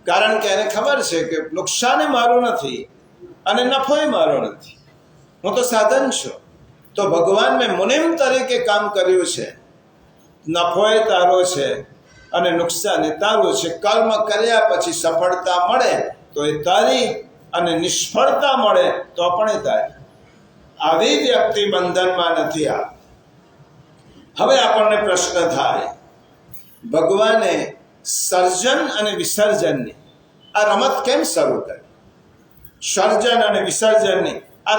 કારણ કે એને ખબર છે કે નુકસાન મારું નથી અને નફોય મારો નથી, હું તો સાધન છું. તો ભગવાન, મેં મુનિમ તરીકે કામ કર્યું છે, નફોય તારો છે અને નુકસાન એ તારું છે. કર્મ કર્યા પછી સફળતા મળે તો એ તારી, અને નિષ્ફળતા મળે તો પણ એ તારી. આવી વ્યક્તિ બંધનમાં નથી આ. હવે આપણને પ્રશ્ન થાય, ભગવાને સર્જન અને વિસર્જનની આ રમત કેમ શરૂ કરી? સર્જન અને વિસર્જનની આ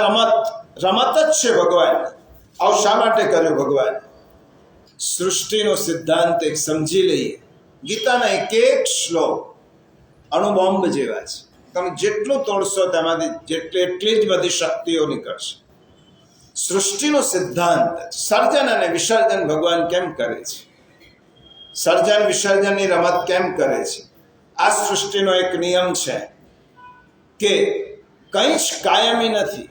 રમત જ છે ભગવાન. આવું શા માટે કર્યું ભગવાન? સૃષ્ટિનો સિદ્ધાંત એક સમજી લઈએ. ગીતાના એક એક શ્લોક અણુબોમ્બ જેવા છે. તમે જેટલું તોડશો તેમાંથી એટલી જ બધી શક્તિઓ નીકળશે. સૃષ્ટિનો સિદ્ધાંત સર્જન અને વિસર્જન ભગવાન કેમ કરે છે? સર્જન વિસર્જનની રમત કેમ કરે છે? આ સૃષ્ટિનો એક નિયમ છે કે કંઈ જ કાયમી નથી,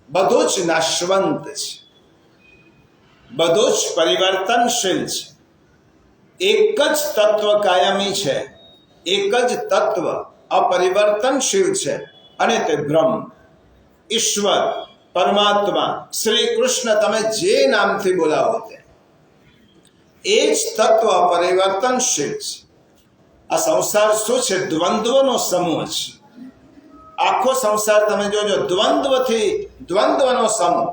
બધું જ નાશવંત છે, બધું જ પરિવર્તનશીલ છે. એક જ તત્વ કાયમી છે, એક જ તત્વ અપરિવર્તનશીલ છે, અને તે બ્રહ્મ, ઈશ્વર, પરમાત્મા, શ્રી કૃષ્ણ, તમે જે નામથી બોલાવો તે એ જ તત્વ પરિવર્તનશીલ છે. આ સંસાર શું છે? દ્વંદ્વનો સમૂહ છે. આખો સંસાર તમે જોજો દ્વંદ્વનો સમૂહ.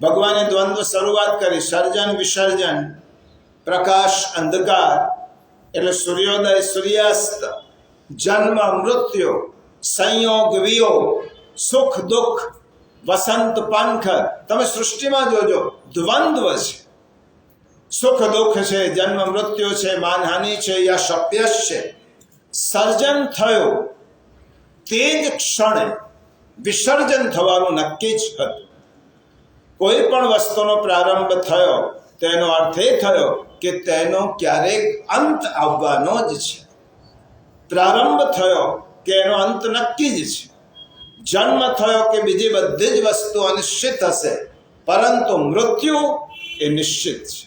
ભગવાને દ્વંદ્વ શરૂઆત કરી, સર્જન વિસર્જન, પ્રકાશ અંધકાર, એટલે સૂર્યોદય સૂર્યાસ્ત, જન્મ મૃત્યુ, સંયોગ વિયોગ, સુખ દુઃખ, વસંત પાનખર. તમે સૃષ્ટિમાં જોજો દ્વંદ્વ છે. સુખ દુઃખ છે, જન્મ મૃત્યુ છે, માનહાનિ છે, યશ અપયશ છે. સર્જન થયું તે જ ક્ષણે વિસર્જન થવાનું નક્કી જ હતું. કોઈ પણ વસ્તુનો પ્રારંભ થયો તેનો અર્થ એ થયો કે તેનો ક્યારેક અંત આવવાનો જ છે. પ્રારંભ થયો કે એનો અંત નક્કી જ છે. જન્મ થયો કે બીજી બધી જ વસ્તુ અનિશ્ચિત હશે, પરંતુ મૃત્યુ એ નિશ્ચિત છે.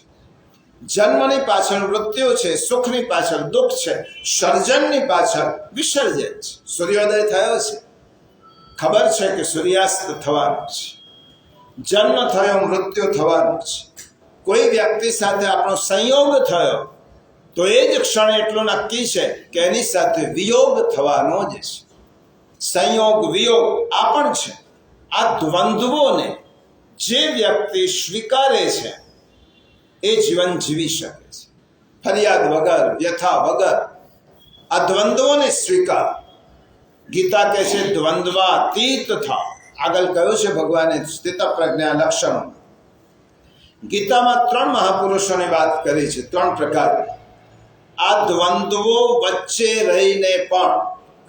જન્મની પાછળ મૃત્યુ છે, સુખની પાછળ દુઃખ છે, સર્જનની પાછળ વિસર્જન છે. સૂર્યોદય થયો છે, ખબર છે કે સૂર્યાસ્ત થવાનો છે. જન્મ થયો, મૃત્યુ થવાનું છે. કોઈ વ્યક્તિ સાથે આપણો સંયોગ થયો તો એ જ ક્ષણે એટલું નક્કી છે કે એની સાથે વિયોગ થવાનો જ છે. સંયોગ વિયોગ આ પણ છે. આ દ્વંદ્વોને જે વ્યક્તિ સ્વીકારે છે એ જીવન જીવી શકે છે, ફરિયાદ વગર, વ્યથા વગર. આ દ્વંદ્વોને સ્વીકાર. ગીતા કહે છે દ્વંદ્વાતીત થાઓ. આગળ કહ્યું છે ભગવાને સ્થિત પ્રજ્ઞા લક્ષણો. ગીતામાં 3 મહાપુરુષોની વાત કરી છે, 3 પ્રકારની. આ દ્વંદ્વો વચ્ચે રહીને પણ,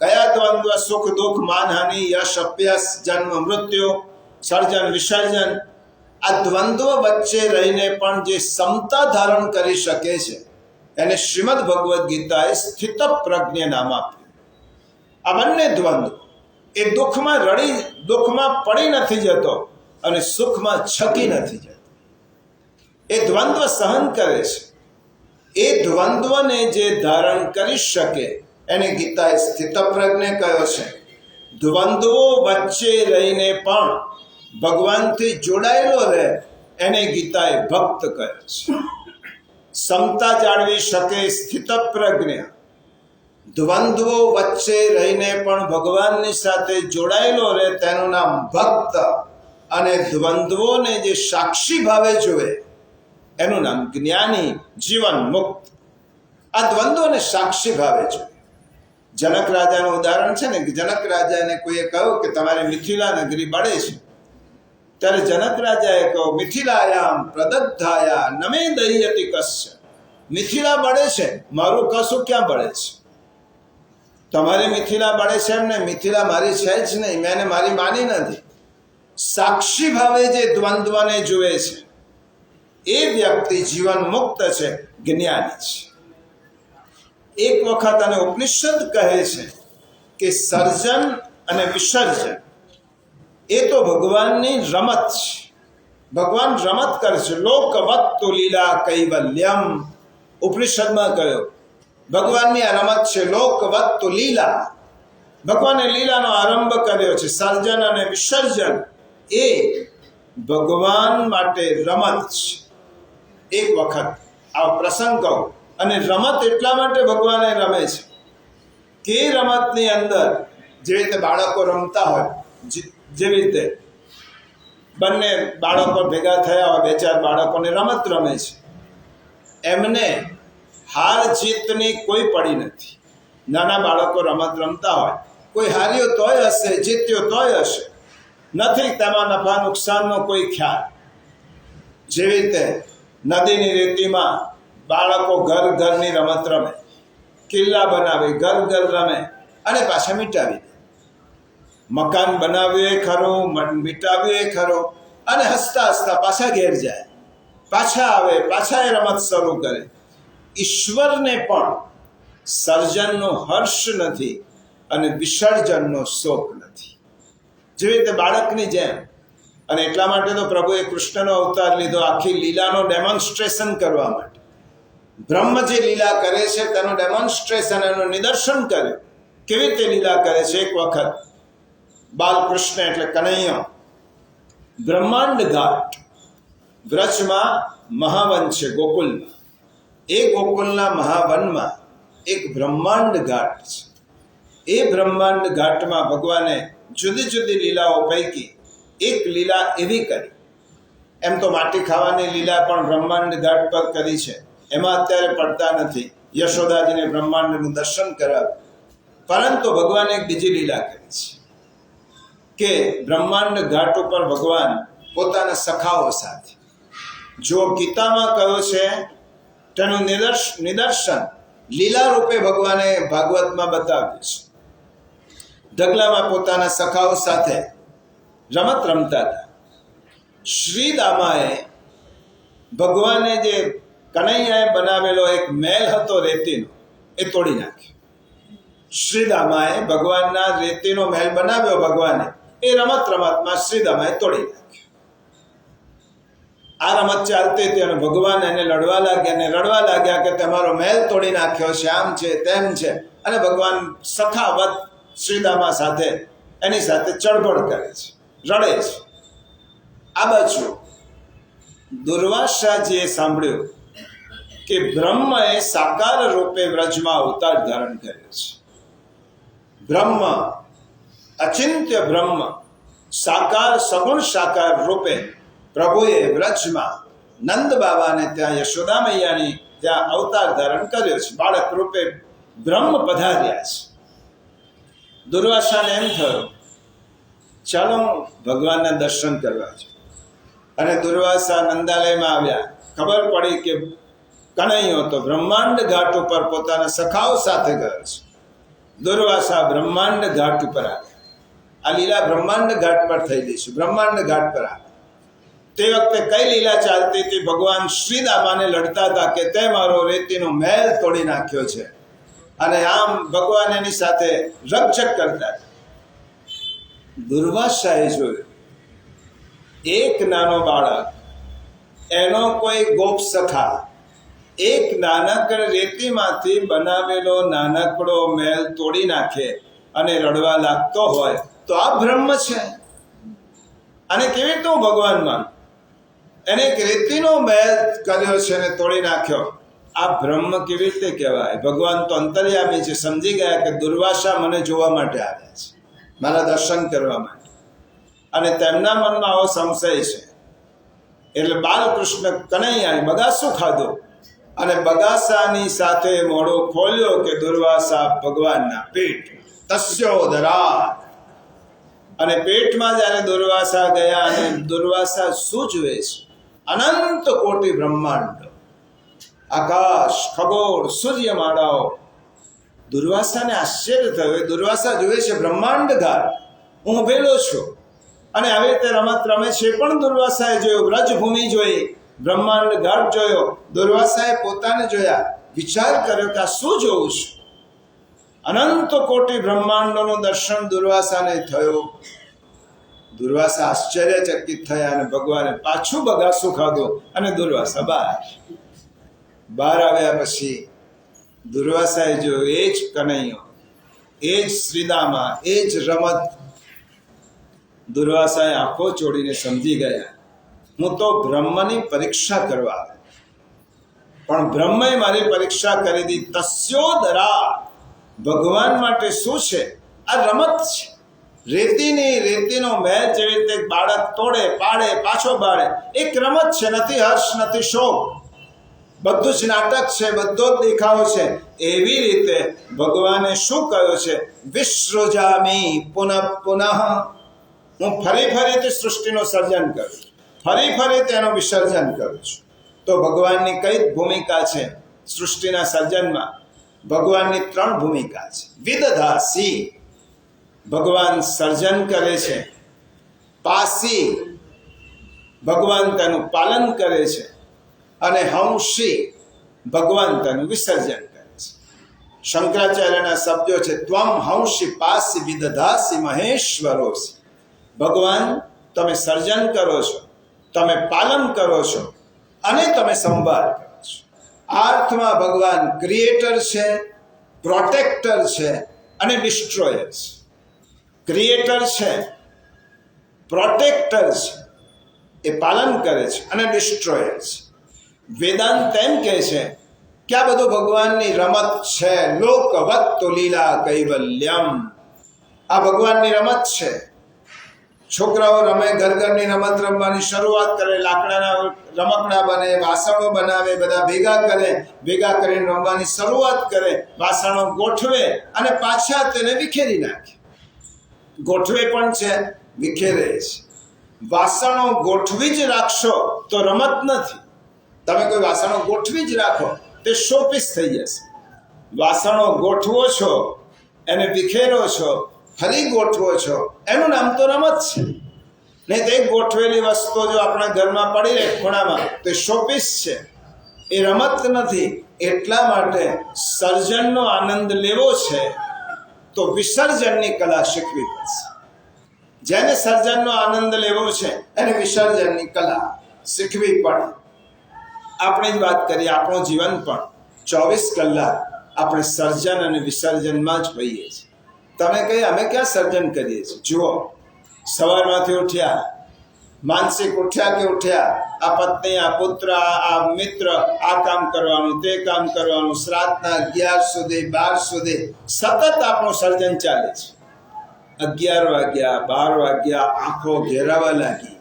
કયા દ્વંદ્વ? સુખ દુઃખ, માનહાનિ, યશ અપયશ, જન્મ મૃત્યુ, સર્જન વિસર્જન. આ દ્વંદ્વ વચ્ચે રહીને પણ જે સમતા ધારણ કરી શકે છે એને શ્રીમદ ભગવદ્ ગીતાએ સ્થિત પ્રજ્ઞ નામ આપ્યું. આ બંને દ્વંદ્વ એ દુઃખમાં પડી નથી જતો અને સુખમાં છકી નથી જતો. એ દ્વંદ્વ સહન કરે છે. એ દ્વંદ્વને જે ધારણ કરી શકે એને ગીતાએ સ્થિત પ્રજ્ઞ કહ્યો છે. દ્વંદ્વો વચ્ચે રહીને પણ ભગવાનથી જોડાયેલો રહે એને ગીતાએ ભક્ત કહ્યો છે. સમતા જાળવી શકે સ્થિત પ્રજ્ઞ, દ્વંદ્વો વચ્ચે રહીને પણ ભગવાનની સાથે જોડાયેલો રહે તેનું નામ ભક્ત, અને દ્વંદ્વોને જે સાક્ષી ભાવે જોવે એનું નામ જ્ઞાની, જીવન મુક્ત. આ દ્વંદ્વોને સાક્ષી ભાવે જોવે. જનક રાજાનું ઉદાહરણ છે ને, કે જનક રાજાને કોઈએ કહ્યું કે તમારે મિથિલા નગરી બળે છે, ત્યારે જનક રાજાએ કહ્યું મિથિલાયામ પ્રદગ્ધાયા નમે દહ્યતિ કસ્ય. મિથિલા બળે છે, મારું કશું ક્યાં બળે છે? તમારી મિથિલા બળે છે એમ ને, મિથિલા મારી છે જ નહીં, મેં મારી માની નથી. સાક્ષી ભાવે જે દ્વંદ્વને જુએ છે એ વ્યક્તિ જીવન મુક્ત છે, જ્ઞાની છે. એક વખત અને ઉપનિષદ કહે છે કે સર્જન અને વિસર્જન એ તો ભગવાનની રમત છે. ભગવાન રમત કરે છે. લોકવત્તુ લીલા કૈવલ્યમ, ઉપનિષદમાં કહ્યું ભગવાનની આ રમત છે. લોકવત્તુ લીલા, ભગવાને લીલાનો આરંભ કર્યો છે. સર્જન અને વિસર્જન એ ભગવાન માટે રમત છે. એક વખત આ પ્રસંગ કહું, અને રમત એટલા માટે ભગવાને રમે છે કે રમતની અંદર જેવી રીતે બાળકો રમતા હોય, જેવી રીતે બંને બાળકો ભેગા થયા હોય, બે ચાર બાળકોને રમત રમે છે, એમને હાર જીતની કોઈ પડી નથી. નાના બાળકો રમત રમતા હોય, કોઈ હાર્યો તોય હશે, જીત્યો તોય હશે, નથી તેમાં નફા નુકસાનનો કોઈ ખ્યાલ. જેવી રીતે નદીની રેતીમાં બાળકો ઘરની રમત રમે, કિલ્લા બનાવે, ઘર રમે અને પાછા મિટાવી દે. મકાન બનાવ્યું એ ખરું, મિટાવ્યું એ ખરો, અને હસતા હસતા પાછા ઘેર જાય, પાછા આવે, પાછા એ રમત શરૂ કરે. ઈશ્વરને પણ સર્જનનો હર્ષ નથી અને વિસર્જનનો શોક નથી, જેવી રીતે બાળકની જેમ. અને એટલા માટે તો પ્રભુએ કૃષ્ણનો અવતાર લીધો, આખી લીલાનો ડેમોન્સ્ટ્રેશન કરવા માટે. બ્રહ્મ જે લીલા કરે છે તેનું ડેમોન્સ્ટ્રેશન, એનું નિદર્શન કર્યું. કેવી રીતે લીલા કરે છે? એક વખત બાલકૃષ્ણ એટલે કનૈયો બ્રહ્માંડ ઘાટ, વ્રજમાં મહાવન છે ગોકુલમાં, એ ગોકુલના મહાવનમાં એક બ્રહ્માંડ ઘાટ છે. એ બ્રહ્માંડ ઘાટમાં ભગવાને જુદી જુદી લીલાઓ પૈકી એક લીલા એવી કરી. એમ તો માટી ખાવાની લીલા પણ બ્રહ્માંડ ઘાટ પર કરી છે, એમાં અત્યારે પડતા નથી. યશોદાજીને બ્રહ્માંડનું દર્શન કરાવ્યું, પરંતુ ભગવાને એક બીજી લીલા કરી છે કે બ્રહ્માંડ ઘાટ ઉપર ભગવાન પોતાના સખાઓ સાથે, જો ગીતામાં કહ્યું છે તેનું નિદર્શન લીલા રૂપે ભગવાને ભાગવતમાં બતાવ્યું છે. ઢગલામાં પોતાના સખાઓ સાથે રમત રમતા હતા. શ્રીદામાએ ભગવાને જે કનૈયાએ બનાવેલો એક મહેલ હતો રેતીનો, એ તોડી નાખ્યો. શ્રીદામાએ ભગવાનના રેતીનો મહેલ બનાવ્યો ભગવાને, એ રમતમાં શ્રીદામાએ તોડી નાખ્યો. આ રમત ચાલતી હતી અને ભગવાન એને લડવા લાગ્યા કે તમારો મહેલ તોડી નાખ્યો છે, આમ છે તેમ છે. અને ભગવાન સખાવત શ્રીદામા સાથે એની સાથે ચળબળ કરે છે, રડે છે. આ બાજુ દુર્વાસાજીએ સાંભળ્યું કે બ્રહ્મએ સાકાર રૂપે વ્રજમાં અવતાર ધારણ કર્યો છે. બ્રહ્મ, અચિંત્ય બ્રહ્મ, સાકાર સગુણ સાકાર રૂપે પ્રભુએ વ્રજમાં નંદ બાબાને ત્યાં યશોદા મૈયાની ત્યાં અવતાર ધારણ કર્યો છે. બાળક રૂપે બ્રહ્મ પધાર્યા છે. દુર્વાસાને એમ થયું ચાલો ભગવાનના દર્શન કરવા છે. અને દુર્વાસા નંદાલયમાં આવ્યા. ખબર પડી કે કનૈયો તો બ્રહ્માંડ ઘાટ ઉપર પોતાના સખાઓ સાથે ગયો છે. દુર્વાસા બ્રહ્માંડ ઘાટ ઉપર આવ્યા. આ લીલા બ્રહ્માંડ ઘાટ પર થઈ ગઈ છે. બ્રહ્માંડ ઘાટ પર આવ્યા. તે વખતે કઈ લીલા ચાલતી હતી? ભગવાન શ્રીદામાને લડતા હતા કે તે મારો રેતીનો મહેલ તોડી નાખ્યો છે, અને આમ ભગવાન એની સાથે રકઝક કરતા. દુર્વાસાએ જોયું એક નાનો બાળક, એનો કોઈ ગોપ સખા એક નાનકડ રેતીમાંથી બનાવેલો નાનકડો મહેલ તોડી નાખે અને રડવા લાગતો હોય તો આ બ્રહ્મ છે. અને કેવી રીતે હું ભગવાન માનું? એને એક રેતીનો મહેલ કર્યો છે અને તોડી નાખ્યો, આ બ્રહ્મ કેવી રીતે કહેવાય? ભગવાન તો અંતર્યામી છે, સમજી ગયા કે દુર્વાસા મને જોવા માટે આવ્યા છે, મારા દર્શન કરવા માટે. અને તેમના મનમાં આવો સંશય છે. એટલે બાલકૃષ્ણ કનૈયાએ બગાસું ખાધું અને બગાસાની સાથે મોઢો ખોલ્યો કે દુર્વાસા ભગવાનના પેટ તસ્યોદરા. અને પેટમાં જ્યારે દુર્વાસા ગયા, અને દુર્વાસા શું જુએ છે? અનંત કોટી બ્રહ્માંડ, આકાશ, ખગોળ, સૂર્યમાળાઓ. દુર્વાસાને આશ્ચર્ય થયું. દુર્વાસા જુએ છે બ્રહ્માંડ ઘાટ, હું ઉભેલો છું. અને આવી રીતે રમત રમે છે. પણ દુર્વાસાએ જોયું, વ્રજભૂમિ જોઈ, બ્રહ્માંડ ઘાટ જોયો. દુર્વાસાએ પોતાને જોયા, વિચાર કર્યો કે આ શું જોઉં છું? અનંત કોટી બ્રહ્માંડોનું દર્શન દુર્વાસાને થયું. દુર્વાસા આશ્ચર્યચકિત થયા અને ભગવાને પાછું બગાસું ખાધું અને દુર્વાસા બહાર આવ્યા. પછી દુર્વાસાએ જોયું, એ જ કનૈયો, એ જ શ્રીદામા, એ જ રમત. દુર્વાસાએ આંખો ચોડીને સમજી ગયા, હું તો બ્રહ્મની પરીક્ષા કરવા, પણ બ્રહ્મએ મારી પરીક્ષા કરી દીધી. તસ્યોદરા. ભગવાન માટે શું છે? આ રમત છે. રેતીનો મેચ જેવી રીતે બાળક તોડે, પાડે, પાછો બાળે, એક રમત છે. નથી હર્ષ, નથી શોક, બધું જ નાટક છે, બધો જ દેખાવો છે. એવી રીતે ભગવાને શું કહ્યું છે? વિસૃજામિ પુનઃ પુનઃ. હું ફરી સૃષ્ટિનું સર્જન કરું છું, ફરી તેનું વિસર્જન કરું છું. તો ભગવાનની કઈ ભૂમિકા છે સૃષ્ટિના સર્જનમાં? ભગવાનની 3 ભૂમિકા છે. વિદધાસી, ભગવાન સર્જન કરે છે. પાસી, ભગવાન તેનું પાલન કરે છે. અને હંસી, ભગવાન તેનું વિસર્જન કરે છે. શંકરાચાર્યના શબ્દો છે, ત્વમ હંસી પાસી વિદધાસી મહેશ્વરોસી. ભગવાન, તમે સર્જન કરો છો, તમે પાલન કરો છો, અને તમે સંભાળ કરો છો. આ અર્થમાં ભગવાન ક્રિએટર છે, પ્રોટેક્ટર છે અને ડિસ્ટ્રોયર છે. ક્રિએટર છે, પ્રોટેક્ટર છે, એ પાલન કરે છે, અને ડિસ્ટ્રોયર છે. વેદાંત એમ કહે છે કે આ બધું ભગવાનની રમત છે. લોકવત્તુ લીલા કૈવલ્યમ. આ ભગવાનની રમત છે. છોકરાઓ રમે, ઘરની રમત રમવાની શરૂઆત કરે, લાકડાના રમકડા બને, વાસણો બનાવે, બધા ભેગા કરીને રમવાની શરૂઆત કરે, વાસણો ગોઠવે અને પાછા તેને વિખેરી નાખે. ગોઠવે પણ છે, વિખેરે છે. વાસણો ગોઠવી જ રાખશો તો રમત નથી. તમે કોઈ વાસણો ગોઠવી જ રાખો, તે શોપીસ થઈ જશે. વાસણો ગોઠવો છો, એને વિખેરો છો, ફરી ગોઠવો છો, એનું નામ તો રમત છે. નહીં તો એક ગોઠવેલી વસ્તુ જો આપણા ઘરમાં પડી રહે ખૂણામાં, તો શોપીસ છે, એ રમત નથી. એટલા માટે સર્જનનો આનંદ લેવો છે તો વિસર્જનની કલા શીખવી પડશે. જેને સર્જનનો આનંદ લેવો છે એને વિસર્જનની કલા શીખવી પડે. આપણે જ વાત કરીએ, આપણું જીવન પણ 24 કલાક આપણે સર્જન અને વિસર્જનમાં જ હોઈએ છીએ. તમે કહીએ અમે ક્યાં સર્જન કરીએ છીએ? જુઓ, સવારમાંથી ઉઠ્યા, માનસિક ઉઠ્યા કે ઉઠ્યા, આ પત્ની, આ પુત્ર, આ મિત્ર, આ કામ કરવાનું, તે કામ કરવાનું, શ્રાદ્ધના 11 સુધી 12 સુધી સતત આપણું સર્જન ચાલે છે. 11 વાગ્યા, 12 વાગ્યા, આંખો ઘેરાવા લાગી.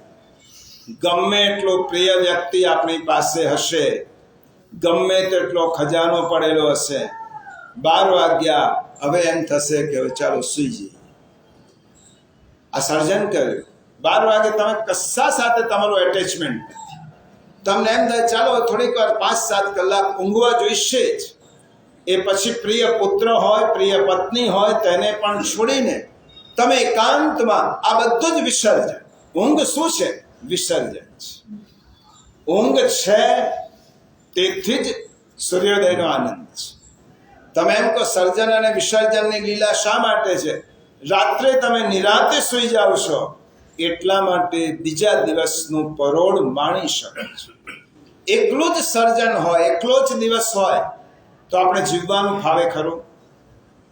ગમે એટલો પ્રિય વ્યક્તિ આપણી પાસે હશે, ગમે તેટલો ખજાનો પડેલો હશે, 12 વાગ્યા, હવે એમ થશે કે હવે ચાલો સૂઈ જઈએ. આ સર્જન કર્યું. 12 વાગે તમે કશા સાથે તમારું એટેચમેન્ટ નથી. તમને એમ થાય ચાલો થોડીક વાર 5-7 કલાક ઊંઘવા જોઈશે જ. એ પછી પ્રિય પુત્ર હોય, પ્રિય પત્ની હોય, તેને પણ છોડીને તમે એકાંતમાં આ બધું જ વિસર્જન. ઊંઘ શું છે? વિસર્જન છે. ઊંઘ છે તેથી જ સૂર્યોદયનો આનંદ છે. તમે એમ કહો સર્જન અને વિસર્જનની લીલા શા માટે છે? રાત્રે તમે નિરાતે સૂઈ જાઓ છો એટલા માટે બીજા દિવસનું પરોળ માણી શકો છો. એકલું જ સર્જન હોય, એકલો જ દિવસ હોય તો આપણે જીવવાનું ફાવે ખરું?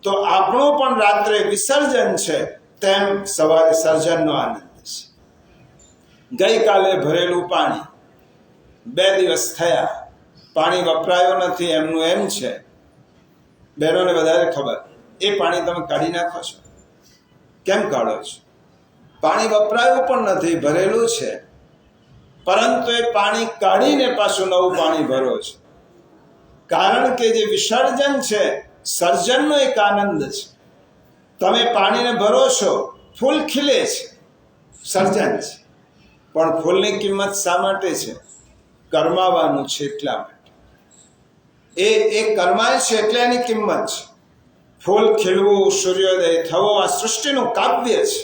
તો આપણું પણ રાત્રે વિસર્જન છે, તેમ સવારે સર્જનનો આનંદ છે. ગઈકાલે ભરેલું પાણી 2 દિવસ થયા, પાણી વપરાયો નથી, એમનું એમ છે. બહેનોને વધારે ખબર. એ પાણી તમે કાઢી નાખો છો. કેમ કાઢો છો? પાણી વપરાયું પણ નથી, ભરેલું છે, પરંતુ એ પાણી કાઢીને પાછું નવું પાણી ભરો છો. કારણ કે જે વિસર્જન છે સર્જનનો એક આનંદ છે. તમે પાણીને ભરો છો, ફૂલ ખીલે છે, સર્જન છે. પણ ફૂલની કિંમત શા માટે છે? કરમાવાનું છે એટલા માટે. એ કરમાય છે એટલે એની કિંમત છે. ફૂલ ખીલવું, સૂર્યોદય થવો આ સૃષ્ટિનું કાવ્ય છે.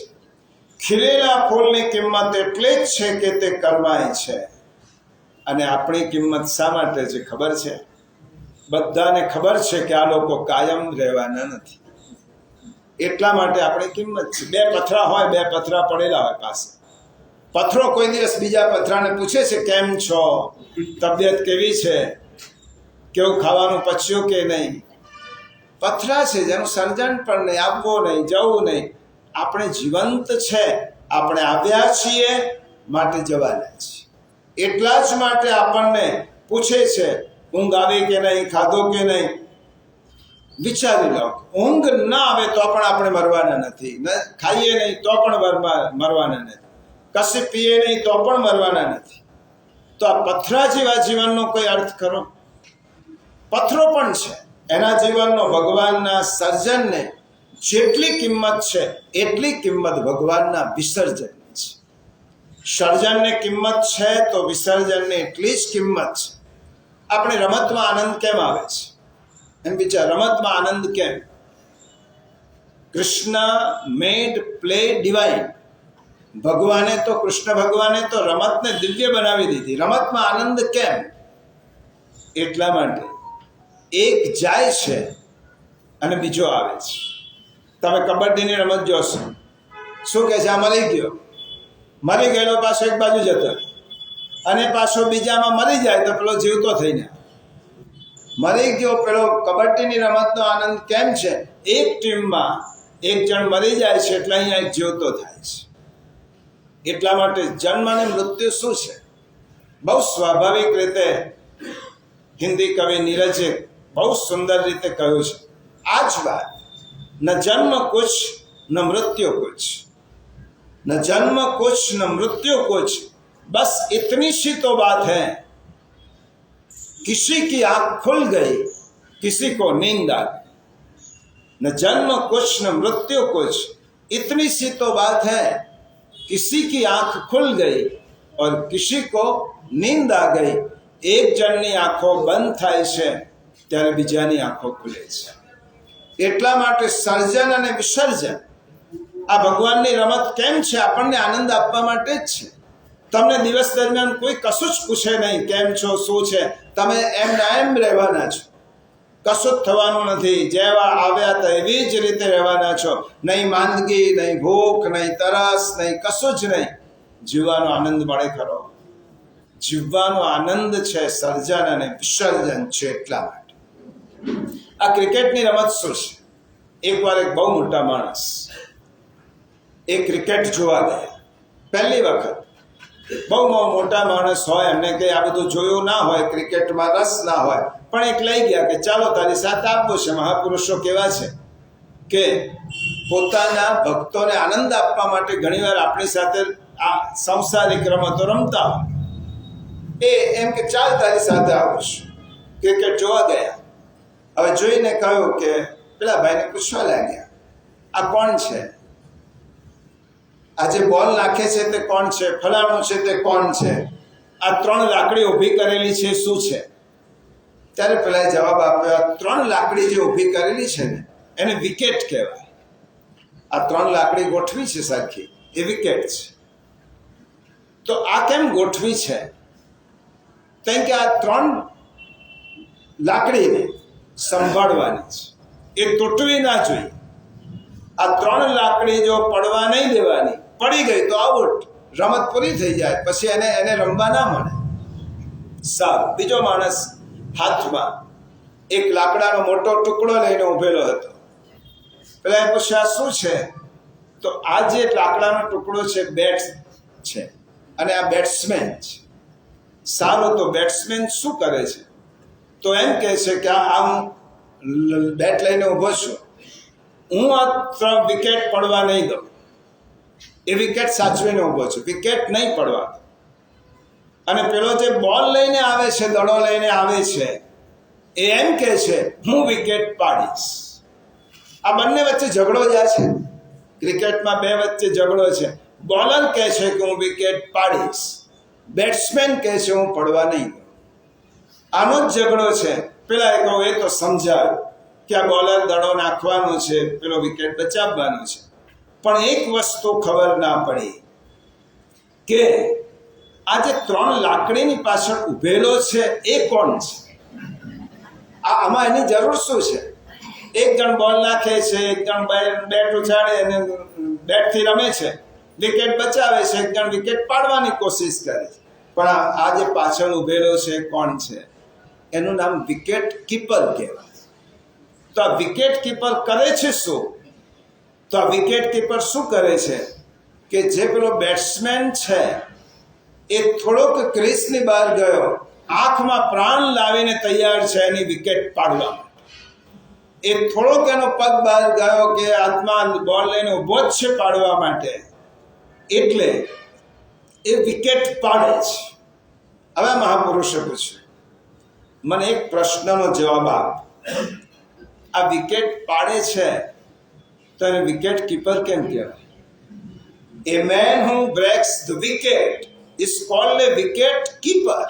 ખીલેલા ફૂલની કિંમત એટલે જ છે કે તે કરમાય છે. અને આપણી કિંમત શા માટે છે ખબર છે? બધાને ખબર છે કે આ લોકો કાયમ રહેવાના નથી, એટલા માટે આપણી કિંમત છે. બે પથરા હોય, બે પથરા પડેલા હોય પાસે. પથરો કોઈ દિવસ બીજા પથરાને પૂછે છે કેમ છો, તબિયત કેવી છે, કેવું ખાવાનું પચ્યું કે નહીં? પથરા છે જેનું સર્જન પણ નહીં, આવવું નહીં, જવું નહીં. આપણે જીવંત છે, આપણે આવ્યા છીએ માટે જવાના છીએ. એટલા જ માટે આપણને પૂછે છે ઊંઘ આવી કે નહીં, ખાધો કે નહીં. વિચારી લો, ઊંઘ ના આવે તો પણ આપણે મરવાના નથી, ખાઈએ નહીં તો પણ મરવાના નથી, કશું પીએ નહીં તો પણ મરવાના નથી. તો આ પથરા જેવા જીવનનો કોઈ અર્થ ખરો? પથરો પણ છે, એના જીવનનો ભગવાનના સર્જનને જેટલી કિંમત છે એટલી કિંમત ભગવાનના વિસર્જનની છે. સર્જનને કિંમત છે તો વિસર્જનને એટલી જ કિંમત છે. આપણે રમતમાં આનંદ કેમ આવે છે? એમ વિચાર, રમતમાં આનંદ કેમ? કૃષ્ણ મેડ પ્લે ડિવાઇન. ભગવાને તો, કૃષ્ણ ભગવાને તો રમતને દિવ્ય બનાવી દીધી. રમતમાં આનંદ કેમ? એટલા માટે એક જાય છે અને બીજો આવે છે. તમે કબડ્ડીની રમત જોશો, શું કહે છે? આ મરી ગયો, મરી ગયેલો પાછો એક બાજુ જતો, અને પાછો બીજામાં મરી જાય તો પેલો જીવતો થઈને મરી ગયો. પેલો કબડ્ડીની રમતનો આનંદ કેમ છે? એક ટીમમાં એક જણ મરી જાય છે એટલે અહીંયા એક જીવતો થાય છે. એટલા માટે જન્મ અને મૃત્યુ શું છે? બહુ સ્વાભાવિક રીતે હિન્દી કવિ નીરજે બહુ સુંદર રીતે કહ્યું છે. આ જ વાત, ન જન્મ કુછ ન મૃત્યુ કુછ, न जन्म कुछ न मृत्यु कुछ, बस इतनी सी तो बात है, किसी की आंख खुल गई किसी को नींद आ गई. न जन्म कुछ न मृत्यु कुछ, इतनी सी तो बात है, किसी की आंख खुल गई और किसी को नींद आ गई. एक જણની આંખો બંધ થાય છે ત્યારે બીજાની આંખો ખુલે છે. એટલા માટે સર્જન અને વિસર્જન આ ભગવાનની રમત કેમ છે? આપણને આનંદ આપવા માટે જ છે. તમને દિવસ દરમિયાન કોઈ કશું જ પૂછે નહીં કેમ છો, શું છે, તમે એમ રહેવાના છો, કશું જ થવાનું નથી. જેવા આવ્યા તો એવી જ રીતે રહેવાના છો. નહીં માંદગી, નહીં ભૂખ, નહીં તરસ, નહીં કશું જ નહીં. જીવવાનો આનંદ મળે ખરો? જીવવાનો આનંદ છે સર્જન અને વિસર્જન છે. એટલા માટે આ ક્રિકેટની રમત શું છે? એકવાર એક બહુ મોટા માણસ એ ક્રિકેટ જોવા ગયા પહેલી વખત. બહુ મોટા માણસ હોય, એમને કંઈ આ બધું જોયું ના હોય, ક્રિકેટમાં રસ ના હોય, પણ એક લઈ ગયા કે ચાલો તારી સાથે આપવું છે. મહાપુરુષો કેવા છે કે પોતાના ભક્તોને આનંદ આપવા માટે ઘણીવાર આપણી સાથે આ સંસારિક રમતો રમતા હોય. એ એમ કે ચાલ તારી સાથે આવું છું. ક્રિકેટ જોવા ગયા. હવે જોઈને કહ્યું કે પેલા ભાઈને પૂછવા લાગ્યા, આ કોણ છે? આ જે બોલ નાખે છે તે કોણ છે? ફલાણું છે તે કોણ છે? આ 3 લાકડી ઊભી કરેલી છે શું છે? ત્યારે પેલા જવાબ આપ્યો, આ 3 લાકડી જે ઊભી કરેલી છે ને એને વિકેટ કહેવાય. આ 3 લાકડી ગોઠવી છે સરખી, એ વિકેટ છે. તો આ કેમ ગોઠવી છે? કારણ કે આ 3 લાકડીને સંભાળવાની છે, એ તૂટવી ના જોઈએ. આ 3 લાકડી જો પડવા નહીં દેવાની, પડી ગઈ તો આઉટ, રમત પૂરી થઈ જાય, પછી એને રમવા ના મળે. સારું, બીજો માણસ હાથમાં એક લાકડાનો મોટો ટુકડો લઈને ઊભેલો હતો. પેલા એ પૂછ્યા શું છે? તો આ જે લાકડાનો ટુકડો છે બેટ છે અને આ બેટ્સમેન છે. સારું, તો બેટ્સમેન શું કરે છે? તો એમ કહે છે કે આ હું બેટ લઈને ઊભો છું, હું આ 3 વિકેટ પડવા નહીં દઉં. એ વિકેટ સાચવીને ઊભો છું, વિકેટ નહીં પડવા દઉં. અને પેલો જે બોલ લઈને આવે છે, દડો લઈને આવે છે, એ એમ કહે છે હું વિકેટ પાડીશ. આ બંને વચ્ચે ઝઘડો જાય છે. ક્રિકેટમાં બે વચ્ચે ઝઘડો છે. બોલર કહે છે કે હું વિકેટ પાડીશ, બેટ્સમેન કહે છે હું પડવા નહીં દઉં. આનો જ ઝઘડો છે. પેલા કહો એ તો સમજાવ્યું કે આ બોલર દડો નાખવાનો છે, પેલો વિકેટ બચાવવાનો છે. પણ એક વસ્તુ ખબર ના પડી કે આ જે 3 લાકડીની પાછળ ઉભેલો છે એ કોણ છે? આમાં એની જરૂર શું છે? એક જણ બોલ નાખે છે, એક જણ બેટ ઉછાળે અને બેટથી રમે છે, વિકેટ બચાવે છે, એક જણ વિકેટ પાડવાની કોશિશ કરે છે. પણ આ જે પાછળ ઉભેલો છે કોણ છે? એનું નામ વિકેટ કીપર કહેવાય. તો આ વિકેટ કીપર કરે છે શું? તો આ વિકેટ કીપર શું કરે છે કે જે પેલો બેટ્સમેન છે એ થોડોક ક્રીઝની બહાર ગયો, આંખમાં પ્રાણ લાવીને તૈયાર છે એની વિકેટ પાડવા. એ થોડોક એનો પગ બહાર ગયો કે હાથમાં બોલ લઈને ઊભો જ છે પાડવા માટે, એટલે એ વિકેટ પાડે છે. હવે મહાપુરુષે પૂછ્યું, મને એક પ્રશ્નનો જવાબ આપ. આ વિકેટ પાડે છે તો એને વિકેટ કીપર કેમ કહેવાય? A man who breaks the wicket is called a wicket keeper.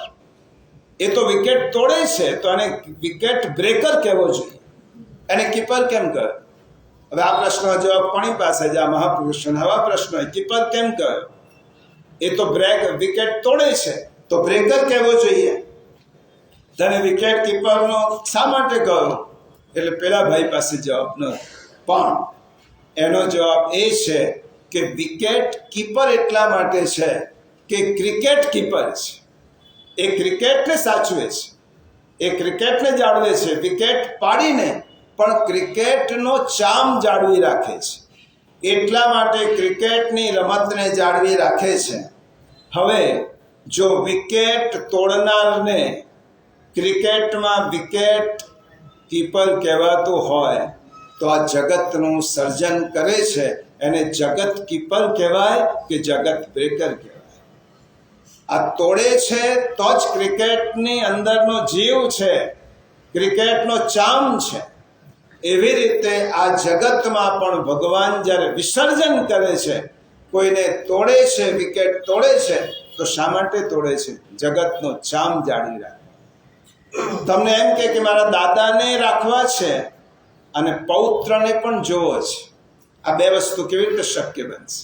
એ તો વિકેટ તોડે છે તો એને વિકેટ બ્રેકર કહેવો જોઈએ, એને કીપર કેમ કહે? હવે આ પ્રશ્નનો જવાબ કોની પાસે છે? આ મહાપુરુષોને. હવે પ્રશ્ન કીપર કેમ કહે? એ તો વિકેટ તોડે છે તો બ્રેકર કહેવો જોઈએ, તને વિકેટ કીપરનો શા માટે કહ્યું? એટલે પેલા ભાઈ પાસે જવાબ ન, પણ એનો જવાબ એ છે કે વિકેટ કીપર એટલા માટે છે કે ક્રિકેટ કીપર છે. એ ક્રિકેટને સાચવે છે, એ ક્રિકેટને જાળવે છે. વિકેટ પાડીને પણ ક્રિકેટનો ચામ જાળવી રાખે છે. એટલા માટે ક્રિકેટની રમતને જાળવી રાખે છે. હવે જો વિકેટ તોડનારને ક્રિકેટમાં વિકેટ કીપર કહેવાતું હોય તો આ જગતનું સર્જન કરે છે એને જગત કીપર કહેવાય કે જગત બ્રેકર કહેવાય? આ તોડે છે તો જ ક્રિકેટની અંદરનો જીવ છે, ક્રિકેટનો ચામ છે. એવી રીતે આ જગતમાં પણ ભગવાન જ્યારે વિસર્જન કરે છે, કોઈને તોડે છે, વિકેટ તોડે છે, તો શા માટે તોડે છે? જગતનો ચામ જાળવી રાખે. તમને એમ કે મારા દાદાને રાખવા છે અને પૌત્રને પણ જોવો છે. આ બે વસ્તુ કેવી રીતે શક્ય બનશે?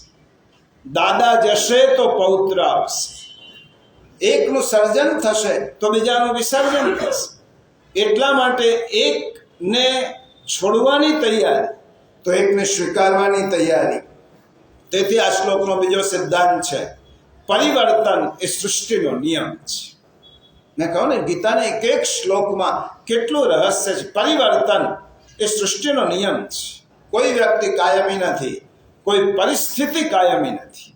દાદા જશે તો પૌત્ર આવશે. એકનું સર્જન થશે તો બીજાનું વિસર્જન થશે. એટલા માટે એકને છોડવાની તૈયારી તો એકને સ્વીકારવાની તૈયારી. તેથી આ શ્લોકનો બીજો સિદ્ધાંત છે, પરિવર્તન એ સૃષ્ટિનો નિયમ છે. મેં કહું ને, ગીતાના એક શ્લોકમાં કેટલું રહસ્ય છે. પરિવર્તન એ સૃષ્ટિનો નિયમ છે. કોઈ વ્યક્તિ કાયમી નથી, કોઈ પરિસ્થિતિ કાયમી નથી,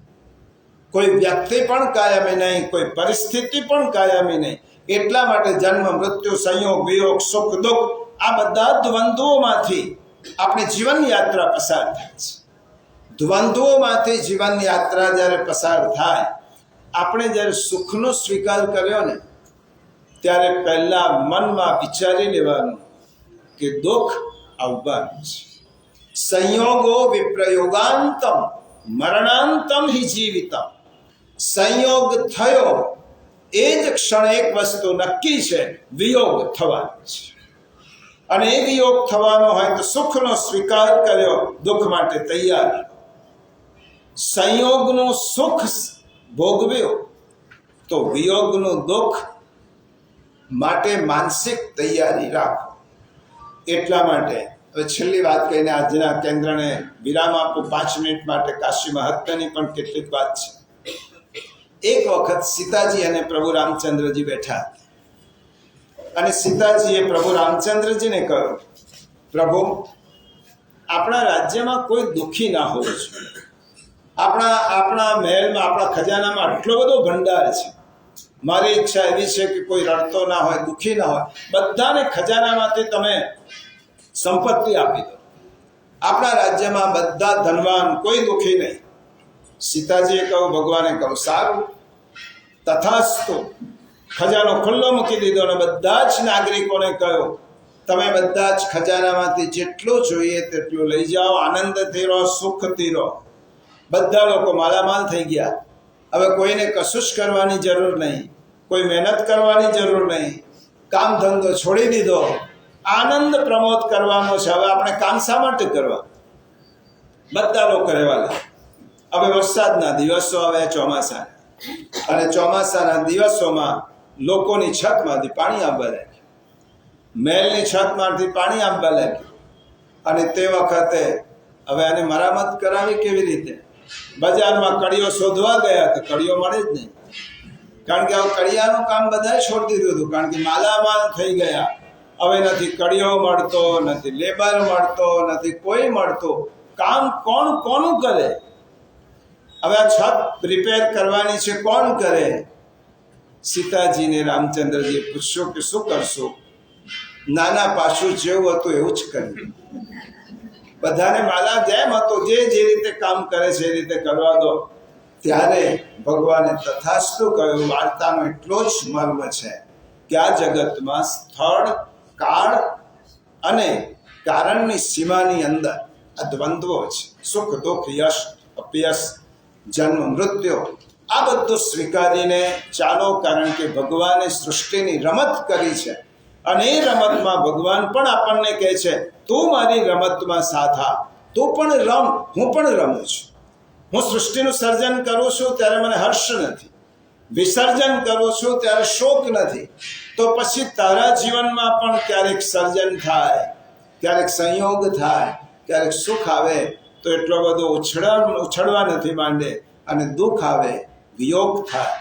કોઈ વ્યક્તિ પણ કાયમી નહીં, કોઈ પરિસ્થિતિ પણ કાયમી નહીં. એટલા માટે જન્મ, મૃત્યુ, સંયોગ, વિયોગ, સુખ, દુઃખ આ બધા દ્વંદ્વોમાંથી આપણી જીવન યાત્રા પસાર થાય છે. દ્વંદ્વોમાંથી જીવન યાત્રા જ્યારે પસાર થાય, આપણે જ્યારે સુખનો સ્વીકાર કર્યો ને ત્યારે પહેલા મનમાં વિચારી લેવાનું કે દુઃખ આવવાનું છે. સંયોગો વિપ્રયોગાંતમ મરણાંતમ હિ જીવિતમ. સંયોગ થયો એ જ ક્ષણ એક વસ્તુ નક્કી છે, વિયોગ થવાનો છે. અને એ વિયોગ થવાનો હોય તો સુખનો સ્વીકાર કર્યો, દુઃખ માટે તૈયાર. સંયોગનું સુખ ભોગવ્યો તો વિયોગનું દુઃખ માટે માનસિક તૈયારી રાખો. એટલા માટે હવે છેલ્લી વાત કહીને આજના કેન્દ્રને વિરામ આપું. 5 મિનિટ માટે કાશી મહાત્મ્યની પણ કેટલીક વાત છે. એક વખત સીતાજી અને પ્રભુ રામચંદ્રજી બેઠા અને સીતાજીએ પ્રભુ રામચંદ્રજીને કહ્યું, પ્રભુ, આપણા રાજ્યમાં કોઈ દુઃખી ના હોવું જોઈએ. આપણા મહેલમાં, આપણા ખજાનામાં આટલો બધો ભંડાર છે. મારી ઈચ્છા એવી છે કે કોઈ રડતો ના હોય, દુઃખી ના હોય. બધાને ખજાનામાંથી તમે સંપત્તિ આપી દો. આપણા રાજ્યમાં બધા ધનવાન, કોઈ દુઃખી નહીં. સીતાજીએ કહ્યું, ભગવાને કહ્યું, સારું, તથાસ્તુ. ખજાનો ખુલ્લો મૂકી દીધો અને બધા જ નાગરિકોને કહ્યું, તમે બધા જ ખજાનામાંથી જેટલું જોઈએ તેટલું લઈ જાઓ, આનંદથી રહો, સુખથી રહો. બધા લોકો માલામાલ થઈ ગયા. હવે કોઈને કશું જ કરવાની જરૂર નહીં, કોઈ મહેનત કરવાની જરૂર નહીં, કામ ધંધો છોડી દીધો, આનંદ પ્રમોદ કરવાનો છે. હવે આપણે કામ શા માટે કરવા? બધા લોકો રહેવા લાગ્યા. હવે વરસાદના દિવસો આવે, ચોમાસા, અને ચોમાસાના દિવસોમાં લોકોની છતમાંથી પાણી આવવા લાગ્યું, મહેલની છતમાંથી પાણી આવવા લાગ્યું. અને તે વખતે હવે આને મરામત કરાવી કેવી રીતે? બજારમાં કડીઓ શોધવા ગયા તો કડીઓ મળે જ નહીં, કારણ કે હવે કડિયાનું કામ બધાએ છોડી દીધું હતું, કારણ કે માલામાલ થઈ ગયા. હવે નથી કડીઓ મળતો, નથી લેબર મળતો, નથી કોઈ મળતો. કામ કોણ કોનું કરે? હવે આ છત રિપેર કરવાની છે, કોણ કરે? સીતાજીને રામચંદ્રજીએ પૂછ્યું કે શું કરશો? નાના પાછું જેવું હતું એવું જ કર્યું. બધાને માલા જેમ હતો, જે રીતે કામ કરે છે એ રીતે કરવા દો. ત્યારે ભગવાને તથાસ્તુ કહ્યું. વાર્તાનો એટલો જ મર્મ છે કે આ જગતમાં સ્થળ, કાળ અને કારણની સીમાની અંદર આ દ્વંદ્વો છે. સુખ દુઃખ, યશ અપયશ, જન્મ મૃત્યુ, આ બધું સ્વીકારીને ચાલો, કારણ કે ભગવાને સૃષ્ટિની રમત કરી છે. અને એ રમતમાં ભગવાન પણ આપણને કહે છે, તું મારી રમતમાં સાથ આપ, તું પણ રમ, હું પણ રમું છું. હું સૃષ્ટિનું સર્જન કરું છું ત્યારે મને હર્ષ નથી, વિસર્જન કરું છું ત્યારે શોક નથી. તો પછી તારા જીવનમાં પણ ક્યારેક સર્જન થાય, ક્યારેક સંયોગ થાય, ક્યારેક સુખ આવે તો એટલો બધો ઉછળવા નથી માંડે, અને દુઃખ આવે, વિયોગ થાય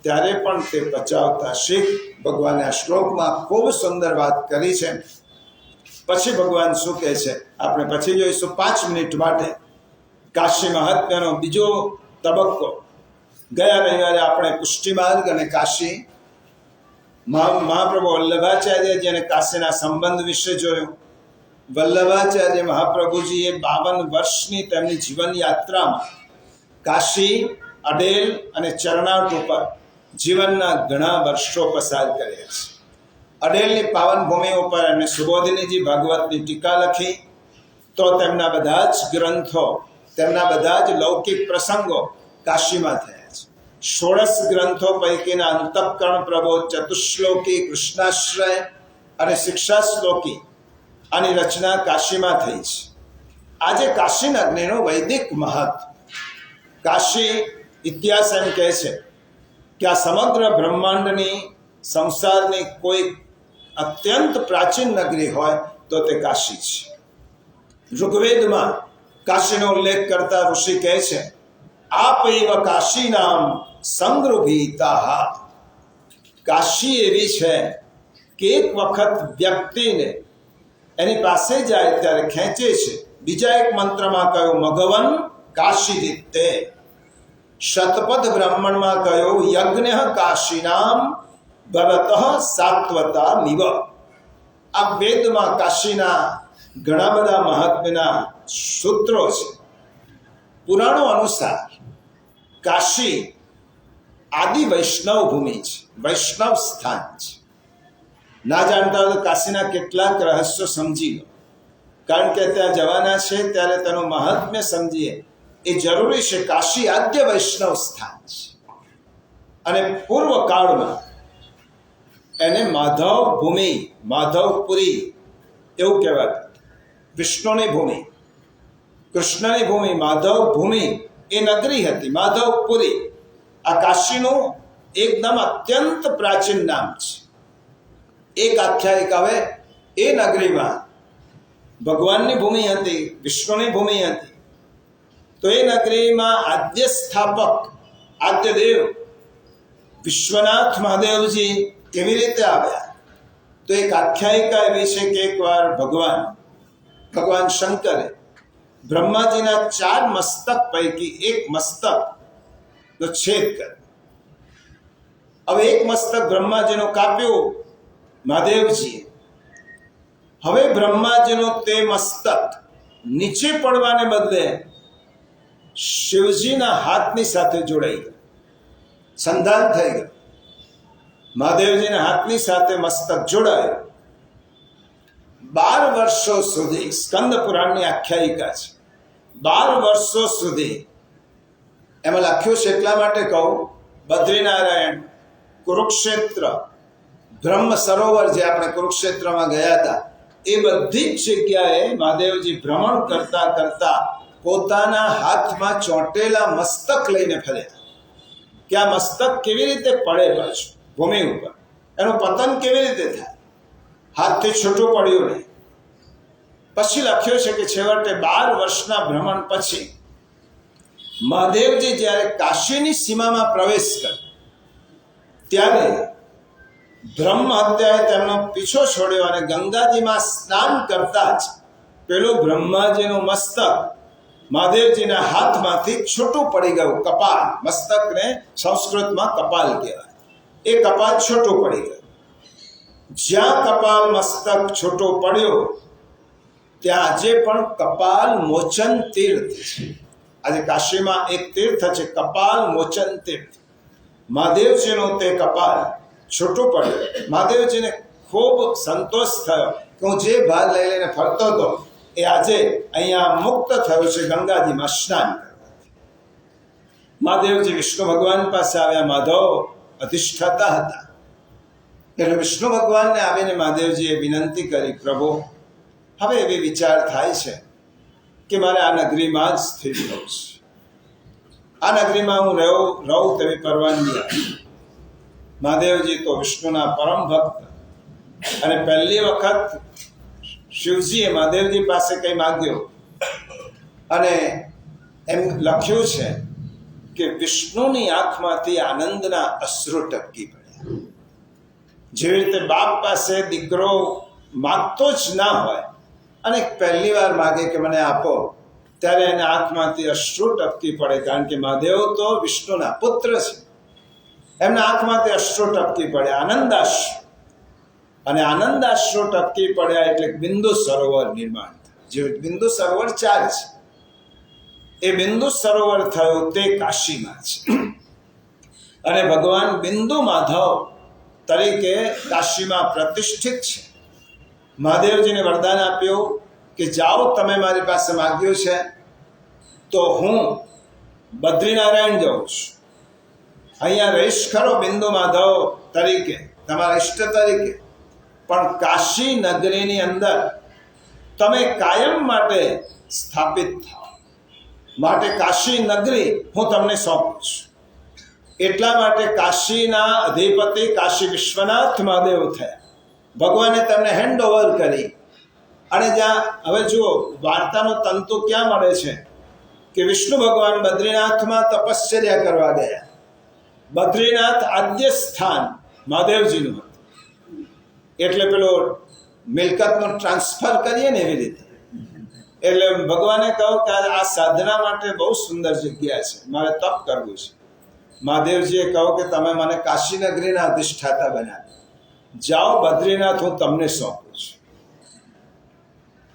ત્યારે પણ તે પચાવતા શીખ. ભગવાને આ શ્લોકમાં ખૂબ સુંદર વાત કરી છે. પછી ભગવાન શું કહે છે આપણે પછી જોઈશું. 5 મિનિટ માટે કાશી મહાત્મ્યનો બીજો તબક્કો. ગયા રવિવારે આપણે પુષ્ટિ માર્ગ અને કાશી મહાપ્રભુ વલ્લભાચાર્યજી અને કાશીના સંબંધ વિશે જોયું. વલ્લભાચાર્ય મહાપ્રભુજીએ 52 વર્ષની તેમની જીવન યાત્રામાં કાશી, અડેલ અને ચરણાટ ઉપર જીવનના ઘણા વર્ષો પસાર કર્યા છે. અડેલની પાવન ભૂમિ ઉપર એમણે સુબોધિનીજી ભાગવતની ટીકા લખી. તો તેમના બધા જ ગ્રંથો, તેમના બધા જ લૌકિક પ્રસંગો કાશીમાં થયા છે. 16 ગ્રંથો પૈકીના અંતઃકરણ પ્રબોધ, ચતુશ્લોકી, કૃષ્ણાશ્રય અને શિક્ષા શ્લોકી આની રચના કાશીમાં થઈ છે. આજે કાશી નગરીનો વૈદિક મહત્વ. કાશી ઇતિહાસ એમ કહે છે કે આ સમગ્ર બ્રહ્માંડની, સંસારની કોઈ અત્યંત પ્રાચીન નગરી હોય તો તે કાશી છે. ઋગ્વેદમાં કાશીનો ઉલ્લેખ કરતા ઋષિ કહે છે, આપૈવ કાશી નામ સંગૃભીતા. કાશી એવી છે કે એક વખત વ્યક્તિને એની પાસે જાય ત્યારે ખેંચે છે. બીજા એક મંત્રમાં કહ્યું મઘવન કાશી દિત્તે. શતપથ બ્રાહ્મણમાં કહ્યું યજ્ઞ કાશીનામ ભવતઃ સાત્વતા મિવ. આ વેદમાં કાશીના ઘણા બધા મહાત્મ્યના સૂત્રો છે. પુરાણો અનુસાર કાશી આદિ વૈષ્ણવ ભૂમિ છે, વૈષ્ણવ સ્થાન છે. ના જાણતા હોય તો કાશીના કેટલાક રહસ્યો સમજી લો, કારણ કે ત્યાં જવાના છે ત્યારે તેનું મહાત્મ્ય સમજીએ એ જરૂરી છે. કાશી આદ્ય વૈષ્ણવ સ્થાન છે અને પૂર્વ કાળમાં એને માધવ ભૂમિ, માધવપુરી એવું કહેવાતું. વિષ્ણુની ભૂમિ, કૃષ્ણની ભૂમિ, માધવ ભૂમિ એ નગરી હતી માધવપુરી. આ કાશીનું એકદમ અત્યંત પ્રાચીન નામ છે. એક આખ્યાયિક આવે એ નગરીમાં ભગવાનની ભૂમિ હતી, વિષ્ણુની ભૂમિ હતી. તો એ નગરીમાં આદ્ય સ્થાપક આદ્યદેવ વિશ્વનાથ મહાદેવજી કેવી રીતે આવ્યા? તો એક આખ્યાયિકા એવી છે કે એકવાર ભગવાન શંકરે બ્રહ્માજીના 4 મસ્તક પૈકી એક મસ્તક નો છેદ કર્યો. હવે એક મસ્તક બ્રહ્માજીનો કાપ્યો મહાદેવજીએ. હવે બ્રહ્માજીનો તે મસ્તક નીચે પડવાને બદલે શિવજીના હાથની સાથે જોડાઈ ગયો, સંધાન થઈ ગયું. મહાદેવજીના હાથની સાથે મસ્તક જોડાયું. 12 વર્ષો સુધી સ્કંદ પુરાણની આખ્યાયિકા છે. 12 વર્ષો સુધી એમાં લખ્યું છે. એટલા માટે કહું, બદ્રીનારાયણ, કુરુક્ષેત્ર, બ્રહ્મ સરોવર જે આપણે કુરુક્ષેત્રમાં ગયા હતા, એ બધી જ જગ્યાએ મહાદેવજી ભ્રમણ કરતા કરતા પોતાના હાથમાં ચોંટેલા મસ્તક લઈને ફર્યા કે આ મસ્તક કેવી રીતે પડે પાછું ભૂમિ ઉપર, એનું પતન કેવી રીતે થાય, હાથથી છૂટું પડ્યું નહીં. પછી લખ્યું છે કે છેવટે 12 વર્ષના ભ્રમણ પછી મહાદેવજી જ્યારે કાશીની સીમામાં પ્રવેશ કરે ત્યારે બ્રહ્મ હત્યાએ તેમનો પીછો છોડ્યો અને ગંગાજીમાં સ્નાન કરતા જ પેલું બ્રહ્માજીનું મસ્તક મહાદેવજીના હાથમાંથી છૂટું પડી ગયું. કપાલ, મસ્તકને સંસ્કૃતમાં કપાલ કહેવાય. એ કપાલ છૂટું પડી ગયું. જ્યાં કપાલ મસ્તક છૂટો પડ્યો ત્યાં આજે પણ કપાલ મોચન તીર્થ છે. આજે કાશીમાં એક તીર્થ છે, કપાલ મોચન તીર્થ. મહાદેવજીનો તે કપાલ છૂટું પડ્યું. મહાદેવજીને ખૂબ સંતોષ થયો કે હું જે ભાર લઈ લઈને ફરતો હતો એ આજે અહીંયા મુક્ત થયો છે ગંગાજીમાં સ્નાન કરવાથી. મહાદેવજી વિષ્ણુ ભગવાન પાસે આવ્યા. માધવ અધિષ્ઠાતા હતા એટલે વિષ્ણુ ભગવાનને આવીને મહાદેવજીએ વિનંતી કરી, પ્રભુ હવે એવી વિચાર થાય છે કે મારે આ નગરીમાં જ સ્થિર થવું છે. આ નગરીમાં હું રહું તેવી પરવાનગી આપી. મહાદેવજી તો વિષ્ણુના પરમ ભક્ત, અને પહેલી વખત શિવજીએ મહાદેવજી પાસે કંઈ માગ્યો અને એમ લખ્યું છે કે વિષ્ણુની આંખમાંથી આનંદના અશ્રુ ટપકી પડ્યા. જેવી રીતે બાપ પાસે દીકરો માગતો જ ના હોય અને પહેલી વાર માગે કે મને આપો, ત્યારે એના આંખમાંથી અશ્રુ ટપકી પડે. કારણ કે મહાદેવ તો વિષ્ણુના પુત્ર છે. એમના આંખમાંથી અશ્રુ ટપકી પડ્યા, આનંદાશ્રુ. અને આનંદાશ્રુ ટપકી પડ્યા એટલે બિંદુ સરોવર નિર્માણ થયું. જે બિંદુ સરોવર 4 છે, એ બિંદુ સરોવર થયું તે કાશીમાં છે. અને ભગવાન બિંદુ માધવ તરીકે કાશીમાં પ્રતિષ્ઠિત છે. મહાદેવજીને વરદાન આપ્યું કે જાઓ, તમે મારી પાસે માગ્યું છે તો હું બદ્રીનારાયણ જાઉં છું, અહીંયા રહીશ ખરો બિંદુ માધવ તરીકે, તમારા ઇષ્ટ તરીકે, પણ કાશી નગરીની અંદર તમે કાયમ માટે સ્થાપિત થાઓ. માટે કાશી નગરી હું તમને સોંપું છું. એટલા માટે કાશીના અધિપતિ કાશી વિશ્વનાથ મહાદેવ થયા. ભગવાને તેમને હેન્ડ ઓવર કરી. અને જ્યાં હવે જુઓ, વાર્તાનો તંતુ ક્યાં મળે છે કે વિષ્ણુ ભગવાન બદ્રીનાથમાં તપશ્ચર્યા કરવા ગયા. બદ્રીનાથ આદ્ય સ્થાન મહાદેવજીનું હતું. એટલે પેલો મિલકતનું ટ્રાન્સફર કરીએ ને એવી રીતે. એટલે ભગવાને કહ્યું કે આ સાધના માટે બહુ સુંદર જગ્યા છે, મારે તપ કરવું છે. મહાદેવજીએ કહ્યું કે તમે મને કાશી નગરીના અધિષ્ઠાતા બનાવી, જાઓ બદ્રીનાથ હું તમને સોંપું છું.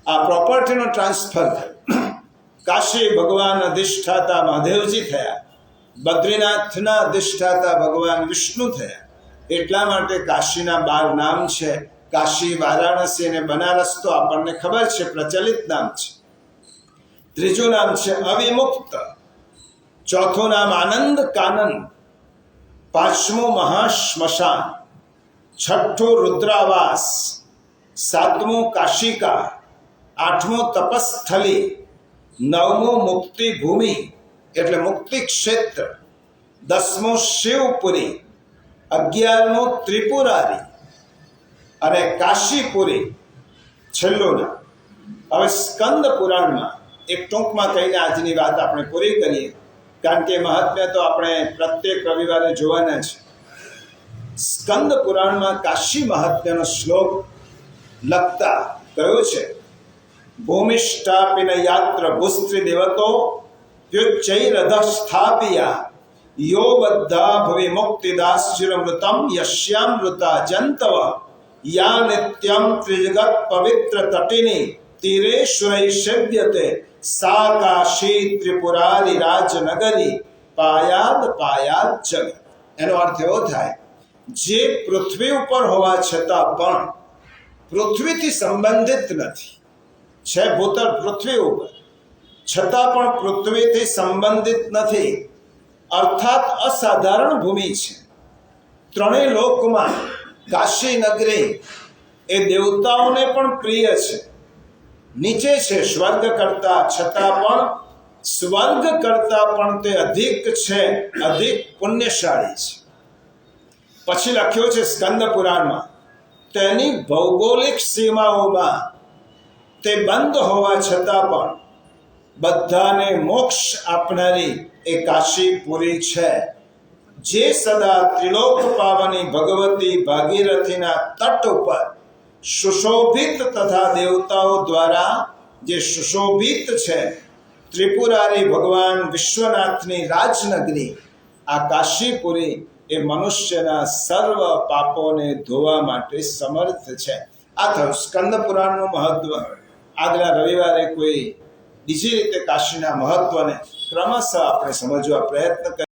આ પ્રોપર્ટીનું ટ્રાન્સફર થયું. કાશી ભગવાન અધિષ્ઠાતા મહાદેવજી થયા, બદ્રીનાથના અધિષ્ઠાતા ભગવાન વિષ્ણુ થયા. એટલા માટે કાશીના 12 નામ છે. કાશી, વારાણસી અને બનારસ તો આપણને ખબર છે, પ્રચલિત નામ છે. ત્રીજું નામ છે અવિમુક્ત, ચોથું નામ આનંદ કાનન, પાંચમું મહાશ્મશાન, છઠ્ઠું રુદ્રાવાસ, સાતમું કાશિકા, આઠમું તપસ્થલી, નવમું મુક્તિ ભૂમિ એટલે મુક્તિ ક્ષેત્ર, 10મું શિવપુરી, 11મું ત્રિપુરારી અને કાશીપુરી છેલ્લું નામ. હવે સ્કંદ પુરાણમાં એક ટૂંકમાં કહીને આજની વાત આપણે પૂરી કરીએ, કારણ કે મહાત્મ્ય તો આપણે પ્રત્યેક રવિવારે જોવાના છે. સ્કંદ પુરાણમાં કાશી મહાત્મ્યનો શ્લોક લખતા કયો છે, ભૂમિષ્ઠાપિન યાત્ર ભૂસ્ત્રી દેવતો દ્યુચ્ચૈરધઃ સ્થાપિયા યો બદ્ધા ભવે મુક્તિદાશ્ચિરમૃતમ યશ્યામૃતા જંતવ યા નિત્યમ ત્રિજગત પવિત્ર તટિની તીરેશ્વરૈ સેવ્યતે સા કાશી ત્રિપુરારી રાજનગરી પાયાદ પાયાદ જગત. એનો અર્થ એવો થાય જે પૃથ્વી ઉપર હોવા છતાં પણ પૃથ્વીથી સંબંધિત નથી, છે ભૂતલ પૃથ્વી ઉપર છતાં પણ પૃથ્વીથી સંબંધિત નથી, અર્થાત અસાધારણ ભૂમિ છે. ત્રણેય લોકમાં કાશી નગરી એ દેવતાઓને પણ પ્રિય છે, નીચે છે સ્વર્ગ કરતા, છતાં પણ સ્વર્ગ કરતા પણ તે અધિક છે, અધિક પુણ્યશાળી છે. પછી લખ્યું છે સ્કંદ પુરાણમાં, તેની ભૌગોલિક સીમાઓમાં તે બંધ હોવા છતાં પણ બધાને મોક્ષ આપનારી એ કાશીપુરી છે, જે સદા ત્રિલોક પાવની ભગવતી ભાગીરથીના તટ ઉપર સુશોભિત તથા દેવતાઓ દ્વારા જે સુશોભિત છે. ત્રિપુરારી ભગવાન વિશ્વનાથની રાજનગરી આ કાશીપુરી એ મનુષ્યના સર્વ પાપોને ધોવા માટે સમર્થ છે. આ થયું સ્કંદ પુરાણનું મહત્વ. આગલા રવિવારે કોઈ બીજી રીતે કાશીના મહત્વને ક્રમશઃ આપણે સમજવા પ્રયત્ન કરીએ.